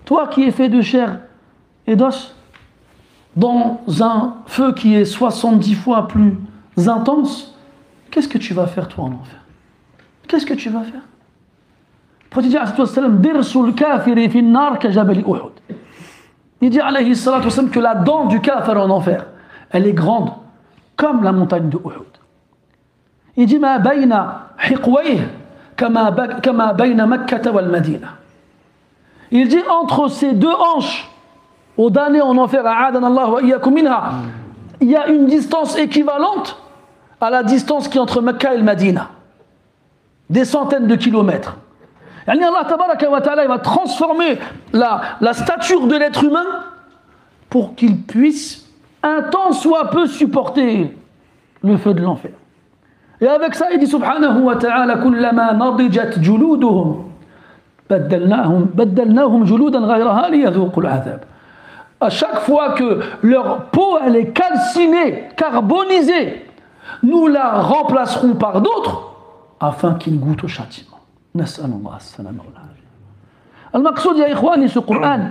Toi qui es fait de chair et d'os, dans un feu qui est 70 fois plus intense, qu'est-ce que tu vas faire toi en enfer? Qu'est-ce que tu vas faire? Le prophète dit dirsul kafiri fi nar ka jabal Uhud. Il dit alayhi salatu wassalam que la dent du kafir en enfer, elle est grande comme la montagne de Uhud. Il dit ma bayna hiqwayh kama bayna Makkah wal Madina. Il dit entre ces deux hanches aux damnés en enfer, il y a une distance équivalente à la distance qui est entre Mecca et le Medina. Des centaines de kilomètres. Yani Allah tabaraka wa ta'ala, il va transformer la stature de l'être humain pour qu'il puisse un temps soit peu supporter le feu de l'enfer. Et avec ça, il dit subhanahu wa ta'ala kullama nadijat juluduhum baddalnahum juludan ghayraha liyadhuqul adhab. À chaque fois que leur peau elle est calcinée, carbonisée, nous la remplacerons par d'autres afin qu'ils goûtent au châtiment. Nas'alullah as-salama wal afiyah. Al-maqsoud ya ikhwani, ce Coran,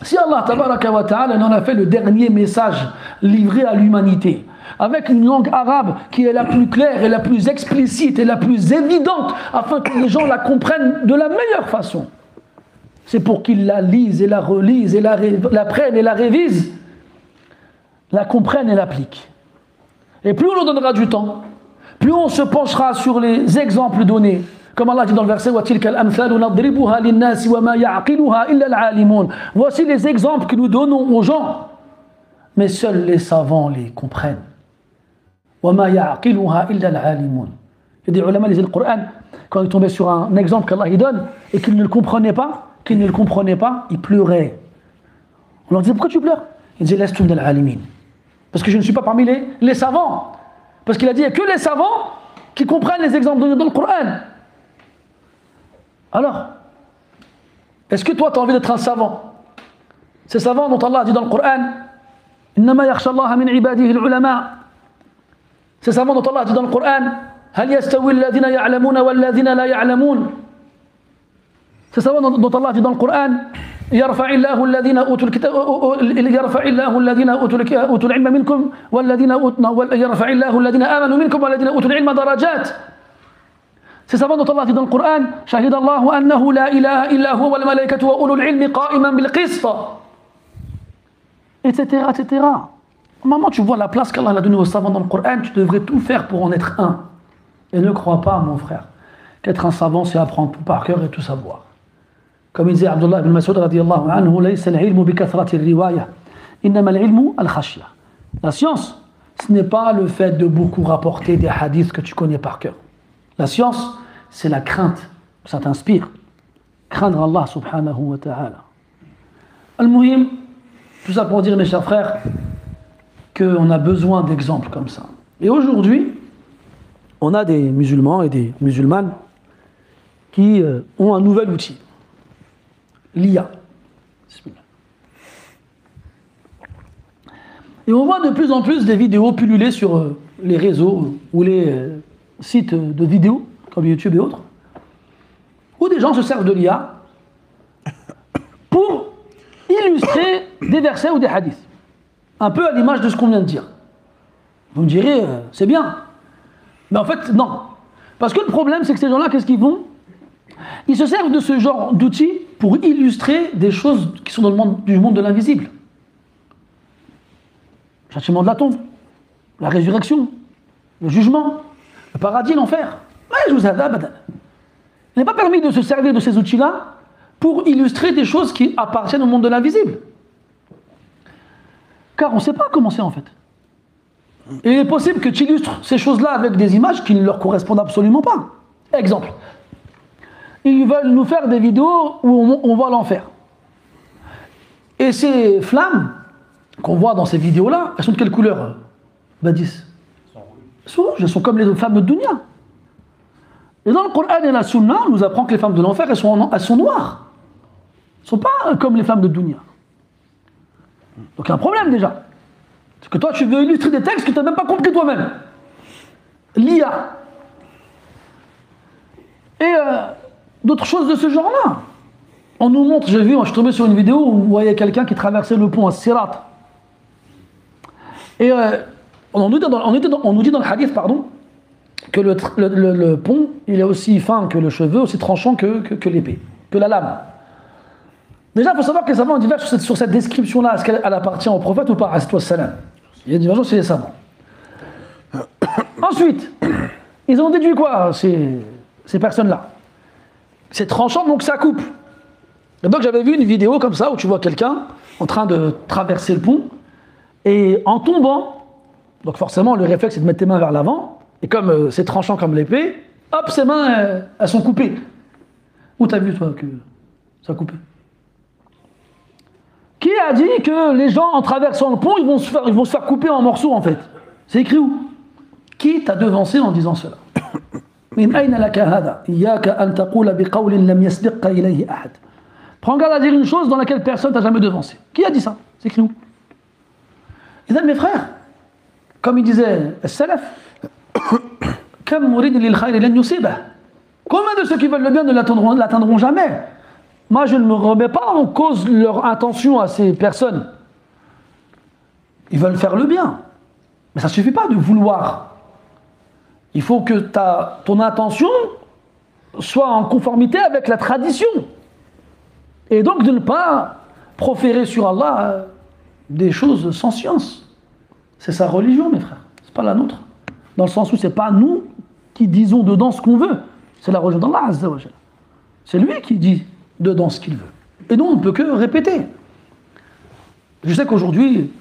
si Allah tabaraka wa ta'ala en a fait le dernier message livré à l'humanité avec une langue arabe qui est la plus claire et la plus explicite et la plus évidente afin que les gens la comprennent de la meilleure façon, c'est pour qu'ils la lisent et la relisent et la prennent et la révisent, la comprennent et l'appliquent. Et plus on leur donnera du temps, plus on se penchera sur les exemples donnés. Comme Allah dit dans le verset voici les exemples que nous donnons aux gens, mais seuls les savants les comprennent. Il y a des ulama lisaient le Coran, quand ils tombaient sur un exemple qu'Allah y donne et qu'ils ne le comprenaient pas, ils pleuraient. On leur disait pourquoi tu pleures? Ils disaient laisse tomber al-alimin, parce que je ne suis pas parmi les savants, parce qu'il a dit il n'y a que les savants qui comprennent les exemples donnés dans le Coran. Alors, est-ce que toi tu as envie d'être un savant? Ces savants dont Allah a dit dans le Coran innama yakhsha Allah min ibadihi al-ulama. Ces savants dont Allah a dit dans le Coran hal yastawi alladhina ya'lamuna wal ladhina la ya'lamun. C'est ça dont Allah dit dans le Coran يرفع الله الذين أوتوا الكتاب يرفع الله الذين أوتوا العلم منكم والذين يرفع الله الذين آمنوا منكم والذين أوتوا العلم درجات. C'est ça dont Allah dit dans le Coran شهد الله أنه لا إله إلا هو والملائكة وأولو العلم قائما بالقسط, etc., etc. Au moment où tu vois la place qu'Allah a donnée aux savants dans le Coran, tu devrais tout faire pour en être un. Et ne crois pas, mon frère, qu'être un savant, c'est apprendre tout par cœur et tout savoir. Comme il disait Abdullah ibn Mas'ud radiyallahu anhu, laysa al-ilmu bi kathrati al-riwaya, innama al-ilmu al-khashya. La science, ce n'est pas le fait de beaucoup rapporter des hadiths que tu connais par cœur. La science, c'est la crainte, ça t'inspire. Craindre Allah subhanahu wa ta'ala. Al-Muhim, tout ça pour dire, mes chers frères, qu'on a besoin d'exemples comme ça. Et aujourd'hui, on a des musulmans et des musulmanes qui ont un nouvel outil, l'IA. Et on voit de plus en plus des vidéos pulluler sur les réseaux ou les sites de vidéos, comme YouTube et autres, où des gens se servent de l'IA pour illustrer des versets ou des hadiths. Un peu à l'image de ce qu'on vient de dire. Vous me direz, c'est bien. Mais en fait, non. Parce que le problème, c'est que ces gens-là, qu'est-ce qu'ils font? Ils se servent de ce genre d'outils pour illustrer des choses qui sont dans le monde, du monde de l'invisible. Le châtiment de la tombe, la résurrection, le jugement, le paradis, l'enfer. Il n'est pas permis de se servir de ces outils-là pour illustrer des choses qui appartiennent au monde de l'invisible. Car on ne sait pas comment c'est en fait. Et il est possible que tu illustres ces choses-là avec des images qui ne leur correspondent absolument pas. Exemple. Ils veulent nous faire des vidéos où on voit l'enfer. Et ces flammes qu'on voit dans ces vidéos-là, elles sont de quelle couleur, Badis? Elles sont rouges, elles sont comme les flammes de Dunya. Et dans le Coran et la Sunna, on nous apprend que les flammes de l'enfer, elles sont noires. Elles ne sont pas comme les flammes de Dunya. Donc il y a un problème déjà. Parce que toi, tu veux illustrer des textes que tu n'as même pas compris toi-même. L'IA. Et d'autres choses de ce genre-là. On nous montre, j'ai vu, je suis tombé sur une vidéo où on voyait quelqu'un qui traversait le pont à Sirat. Et on nous dit dans le hadith, pardon, que le pont, il est aussi fin que le cheveu, aussi tranchant que l'épée, que la lame. Déjà, il faut savoir que les savants divergent sur cette description-là. Est-ce qu'elle appartient au prophète ou pas? Il y a une divergence chez les savants. Ensuite, ils ont déduit quoi, ces personnes-là? C'est tranchant, donc ça coupe. Et donc j'avais vu une vidéo comme ça où tu vois quelqu'un en train de traverser le pont et en tombant, donc forcément le réflexe c'est de mettre tes mains vers l'avant et comme c'est tranchant comme l'épée, hop, ses mains elles sont coupées. Où t'as vu toi que ça a coupé? Qui a dit que les gens en traversant le pont ils vont se faire couper en morceaux en fait? C'est écrit où? Qui t'a devancé en disant cela? Prends garde à dire une chose dans laquelle personne t'a jamais devancé. Qui a dit ça? C'est écrit où? Et mes frères, comme il disait Salaf, combien de ceux qui veulent le bien ne l'atteindront jamais? Moi je ne me remets pas en cause leur intention à ces personnes. Ils veulent faire le bien. Mais ça ne suffit pas de vouloir. Il faut que ton intention soit en conformité avec la tradition. Et donc de ne pas proférer sur Allah des choses sans science. C'est sa religion, mes frères. C'est pas la nôtre. Dans le sens où c'est pas nous qui disons dedans ce qu'on veut. C'est la religion d'Allah Azza wa Jalla. C'est lui qui dit dedans ce qu'il veut. Et nous, on ne peut que répéter. Je sais qu'aujourd'hui,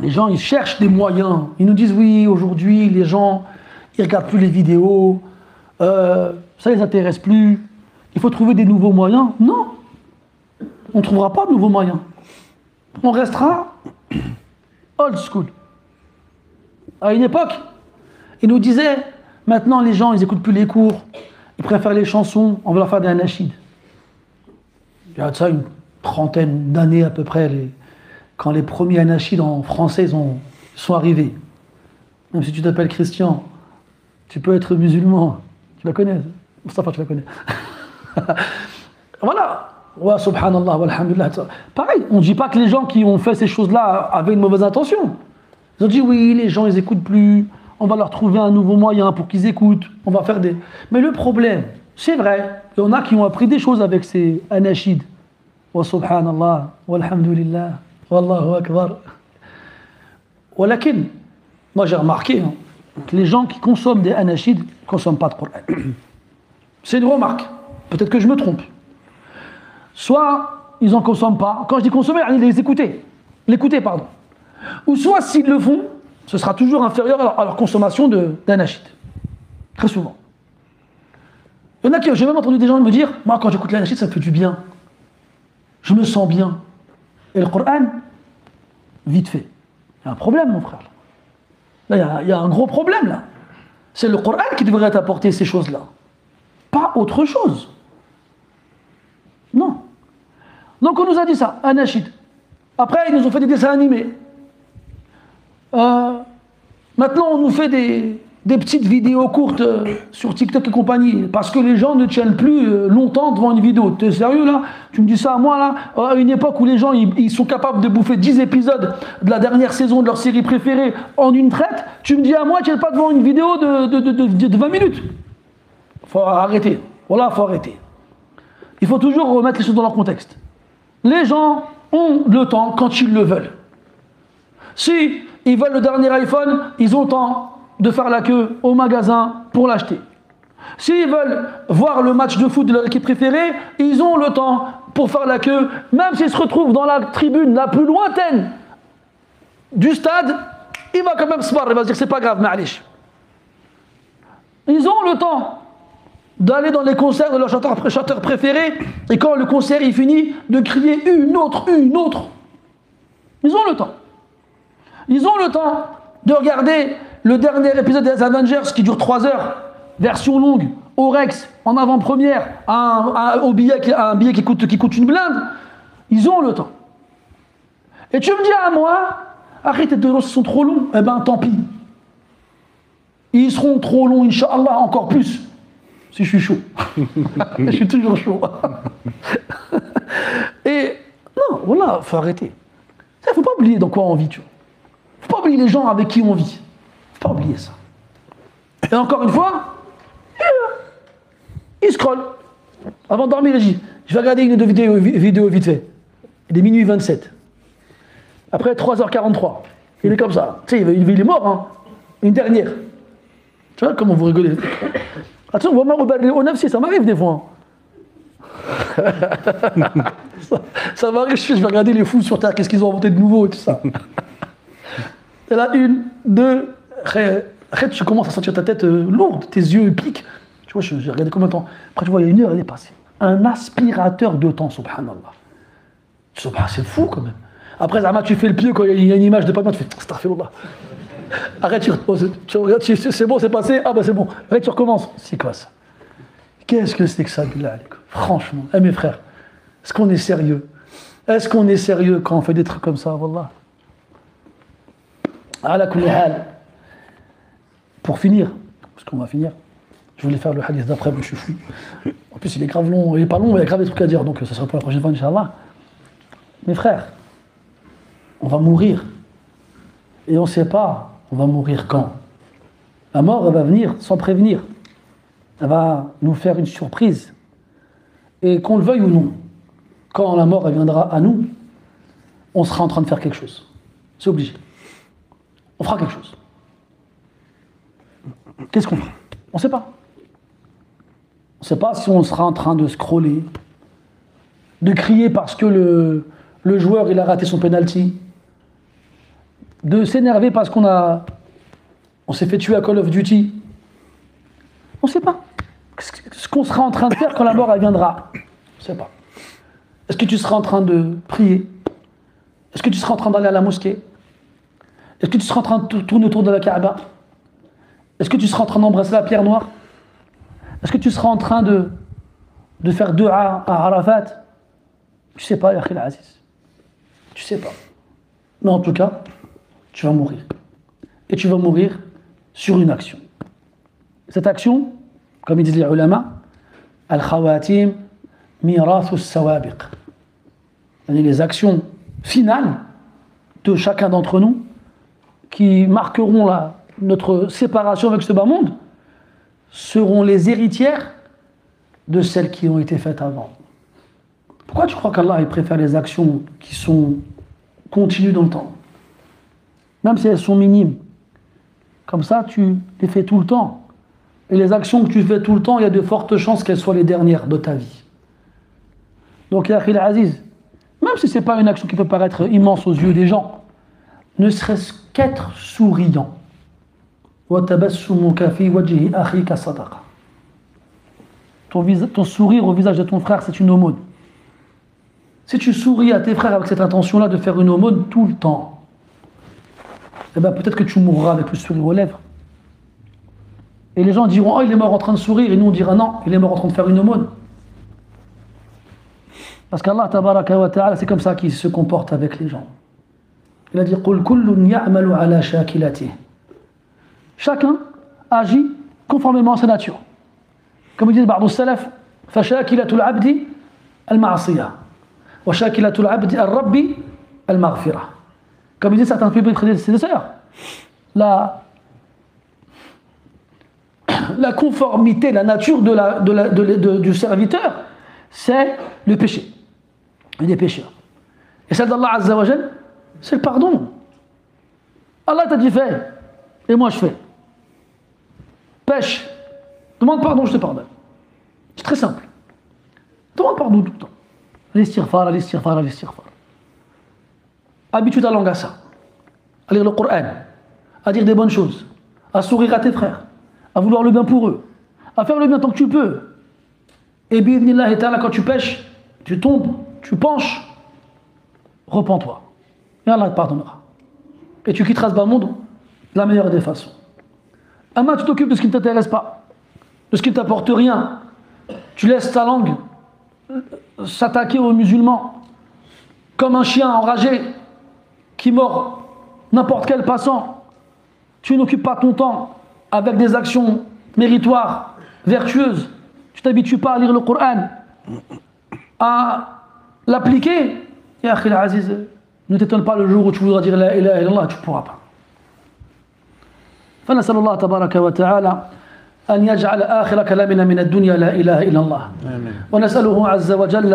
les gens, ils cherchent des moyens. Ils nous disent, oui, aujourd'hui, les gens, ils ne regardent plus les vidéos, ça ne les intéresse plus, il faut trouver des nouveaux moyens. Non, on ne trouvera pas de nouveaux moyens. On restera old school. À une époque, ils nous disaient, maintenant les gens, ils n'écoutent plus les cours, ils préfèrent les chansons, on va leur faire des anachides. Il y a de ça une trentaine d'années à peu près, quand les premiers anachides en français sont arrivés. Même si tu t'appelles Christian, tu peux être musulman. Tu la connais? Mustafa, tu la connais. Voilà. Wa subhanallah, walhamdulillah. Pareil, on ne dit pas que les gens qui ont fait ces choses-là avaient une mauvaise intention. Ils ont dit oui, les gens ils n'écoutent plus, on va leur trouver un nouveau moyen pour qu'ils écoutent, on va faire des... Mais le problème, c'est vrai, il y en a qui ont appris des choses avec ces anachides. Wa subhanallah, walhamdulillah, wallahu akbar. Walakin, moi j'ai remarqué que les gens qui consomment des anachides ne consomment pas de Coran. C'est une remarque. Peut-être que je me trompe. Soit ils n'en consomment pas. Quand je dis consommer, ils les écouter. L'écouter, pardon. Ou soit s'ils le font, ce sera toujours inférieur à leur consommation d'anachid. Très souvent. Il y en a qui, j'ai même entendu des gens me dire, moi quand j'écoute l'anachid, ça me fait du bien. Je me sens bien. Et le Coran, vite fait. Il y a un problème, mon frère. Là, il y a un gros problème, là. C'est le Coran qui devrait t'apporter ces choses-là. Pas autre chose. Non. Donc on nous a dit ça, Anachid. Après, ils nous ont fait des dessins animés. Maintenant, on nous fait des des petites vidéos courtes sur TikTok et compagnie, parce que les gens ne tiennent plus longtemps devant une vidéo. T'es sérieux là? Tu me dis ça à moi là? À une époque où les gens ils sont capables de bouffer 10 épisodes de la dernière saison de leur série préférée en une traite, tu me dis à moi, tu n'es pas devant une vidéo de 20 minutes. Faut arrêter. Voilà, faut arrêter. Il faut toujours remettre les choses dans leur contexte. Les gens ont le temps quand ils le veulent. Si ils veulent le dernier iPhone, ils ont le temps de faire la queue au magasin pour l'acheter. S'ils veulent voir le match de foot de leur équipe préférée, ils ont le temps pour faire la queue, même s'ils se retrouvent dans la tribune la plus lointaine du stade, il va quand même se barrer, il va se dire c'est pas grave, ma'alish. Ils ont le temps d'aller dans les concerts de leur chanteur préféré, et quand le concert est fini, de crier une autre. Ils ont le temps. Ils ont le temps de regarder le dernier épisode des Avengers qui dure 3 heures, version longue, au Rex, en avant-première, un billet qui coûte une blinde. Ils ont le temps. Et tu me dis à moi, arrête, tes deux sont trop longs. Eh ben tant pis. Ils seront trop longs, Inch'Allah, encore plus. Si je suis chaud. Je suis toujours chaud. Et non, voilà, faut arrêter. Il ne faut pas oublier dans quoi on vit, tu vois. Il ne faut pas oublier les gens avec qui on vit. Il ne faut pas oublier ça. Et encore une fois, il scrolle. Avant de dormir, il dit, je vais regarder une vidéo vite fait. Il est minuit 27. Après 3h43. Il est comme ça. Tu sais, il est mort, hein. Une dernière. Tu vois comment vous rigolez? Attention, on va regarder au 9 ça m'arrive des fois. Ça m'arrive, je vais regarder les fous sur Terre, qu'est-ce qu'ils ont inventé de nouveau et tout ça. Et là, 1, 2, après tu commences à sentir ta tête lourde, tes yeux piquent. Tu vois, j'ai regardé combien de temps. Après, tu vois, il y a 1 heure, elle est passée. Un aspirateur de temps, subhanallah. C'est fou quand même. Après, Zama, tu fais le pied quand il y a une image de pas bien, tu fais astaghfirullah. Arrête, tu regardes, c'est bon, c'est passé, ah bah c'est bon. Arrête, tu recommences. C'est quoi ça? Qu'est-ce que c'est que ça, billah? Franchement, mes frères, est-ce qu'on est sérieux? Est-ce qu'on est sérieux quand on fait des trucs comme ça, wallah? Ala kulli hal. Pour finir, parce qu'on va finir, je voulais faire le hadith d'après, mais je suis fou. En plus, il est grave long, il est pas long, mais il y a grave des trucs à dire, donc ça sera pour la prochaine fois, Inch'Allah. Mes frères, on va mourir. Et on ne sait pas, on va mourir quand. La mort, elle va venir sans prévenir. Elle va nous faire une surprise. Et qu'on le veuille ou non, quand la mort elle viendra à nous, on sera en train de faire quelque chose. C'est obligé. On fera quelque chose. Qu'est-ce qu'on fera? On ne sait pas. On ne sait pas si on sera en train de scroller, de crier parce que le joueur il a raté son penalty, de s'énerver parce on s'est fait tuer à Call of Duty. On ne sait pas. Ce qu'on sera en train de faire quand la mort elle viendra. On ne sait pas. Est-ce que tu seras en train de prier? Est-ce que tu seras en train d'aller à la mosquée? Est-ce que tu seras en train de tourner autour de la Kaaba? Est-ce que tu seras en train d'embrasser la pierre noire? Est-ce que tu seras en train de faire dua à Arafat? Tu ne sais pas, Yakhil Aziz. Tu ne sais pas. Mais en tout cas, tu vas mourir. Et tu vas mourir sur une action. Cette action, comme ils disent les ulama, al-khawatim mirathu sawabiq. Les actions finales de chacun d'entre nous qui marqueront notre séparation avec ce bas monde seront les héritières de celles qui ont été faites avant. Pourquoi tu crois qu'Allah préfère les actions qui sont continues dans le temps? Même si elles sont minimes. Comme ça, tu les fais tout le temps. Et les actions que tu fais tout le temps, il y a de fortes chances qu'elles soient les dernières de ta vie. Donc, ya Akhil Aziz, même si ce n'est pas une action qui peut paraître immense aux yeux des gens, ne serait-ce qu'être souriant. Ton sourire au visage de ton frère, c'est une aumône. Si tu souris à tes frères avec cette intention-là de faire une aumône tout le temps, eh bien peut-être que tu mourras avec le sourire aux lèvres. Et les gens diront, oh il est mort en train de sourire, et nous on dira non, il est mort en train de faire une aumône. Parce qu'Allah tabaraka wa ta'ala, c'est comme ça qu'il se comporte avec les gens. Il a dit, قُلْ كُلٌّ يَعْمَلُ عَلَى شَاكِلَتِهِ. Chacun agit conformément à sa nature. Comme dit بعض السلف فشاكلة العبد المعصية وشاكلة العبد الرب المغفرة. Comme disent certains prédécesseurs, la conformité, la nature du serviteur, c'est le péché, des pécheurs. Et celle d'Allah Azza wa Jal, c'est le pardon. Allah t'a dit fais, et moi je fais. Pêche, demande pardon, je te pardonne. C'est très simple. Demande pardon tout le temps. L'istighfar, l'istighfar, l'istighfar. Habitue ta langue à ça, à lire le Coran, à dire des bonnes choses, à sourire à tes frères, à vouloir le bien pour eux, à faire le bien tant que tu peux. Et bi'idhnillah ta'ala, quand tu pêches, tu tombes, tu penches, repens-toi. Et Allah te pardonnera. Et tu quitteras ce bas monde de la meilleure des façons. Amma, tu t'occupes de ce qui ne t'intéresse pas, de ce qui ne t'apporte rien. Tu laisses ta langue s'attaquer aux musulmans comme un chien enragé qui mord n'importe quel passant. Tu n'occupes pas ton temps avec des actions méritoires, vertueuses. Tu t'habitues pas à lire le Coran, à l'appliquer. Ya Akhil Aziz, ne t'étonne pas le jour où tu voudras dire la ilaha illallah, tu ne pourras pas. فنسأل الله تبارك وتعالى أن يجعل آخر كلامنا من الدنيا لا إله إلا الله. آمين. ونسأله عز وجل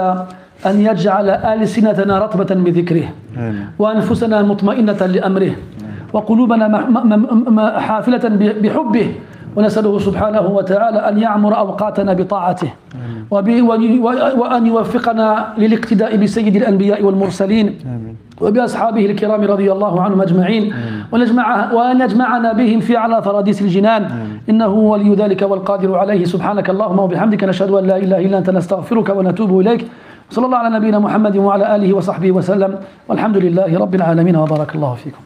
أن يجعل ألسنتنا رطبة بذكره. آمين. وأنفسنا مطمئنة لأمره. وقلوبنا حافلة بحبه. ونسأله سبحانه وتعالى أن يعمر أوقاتنا بطاعته. وأن يوفقنا للاقتداء بسيد الأنبياء والمرسلين. آمين. وبأصحابه الكرام رضي الله عنهم أجمعين. وأن يجمعنا بهم في أعلى فراديس الجنان. إنه ولي ذلك والقادر عليه. سبحانك اللهم وبحمدك نشهد أن لا إله إلا أنت نستغفرك ونتوب إليك. صلى الله على نبينا محمد وعلى آله وصحبه وسلم والحمد لله رب العالمين وبارك الله فيكم.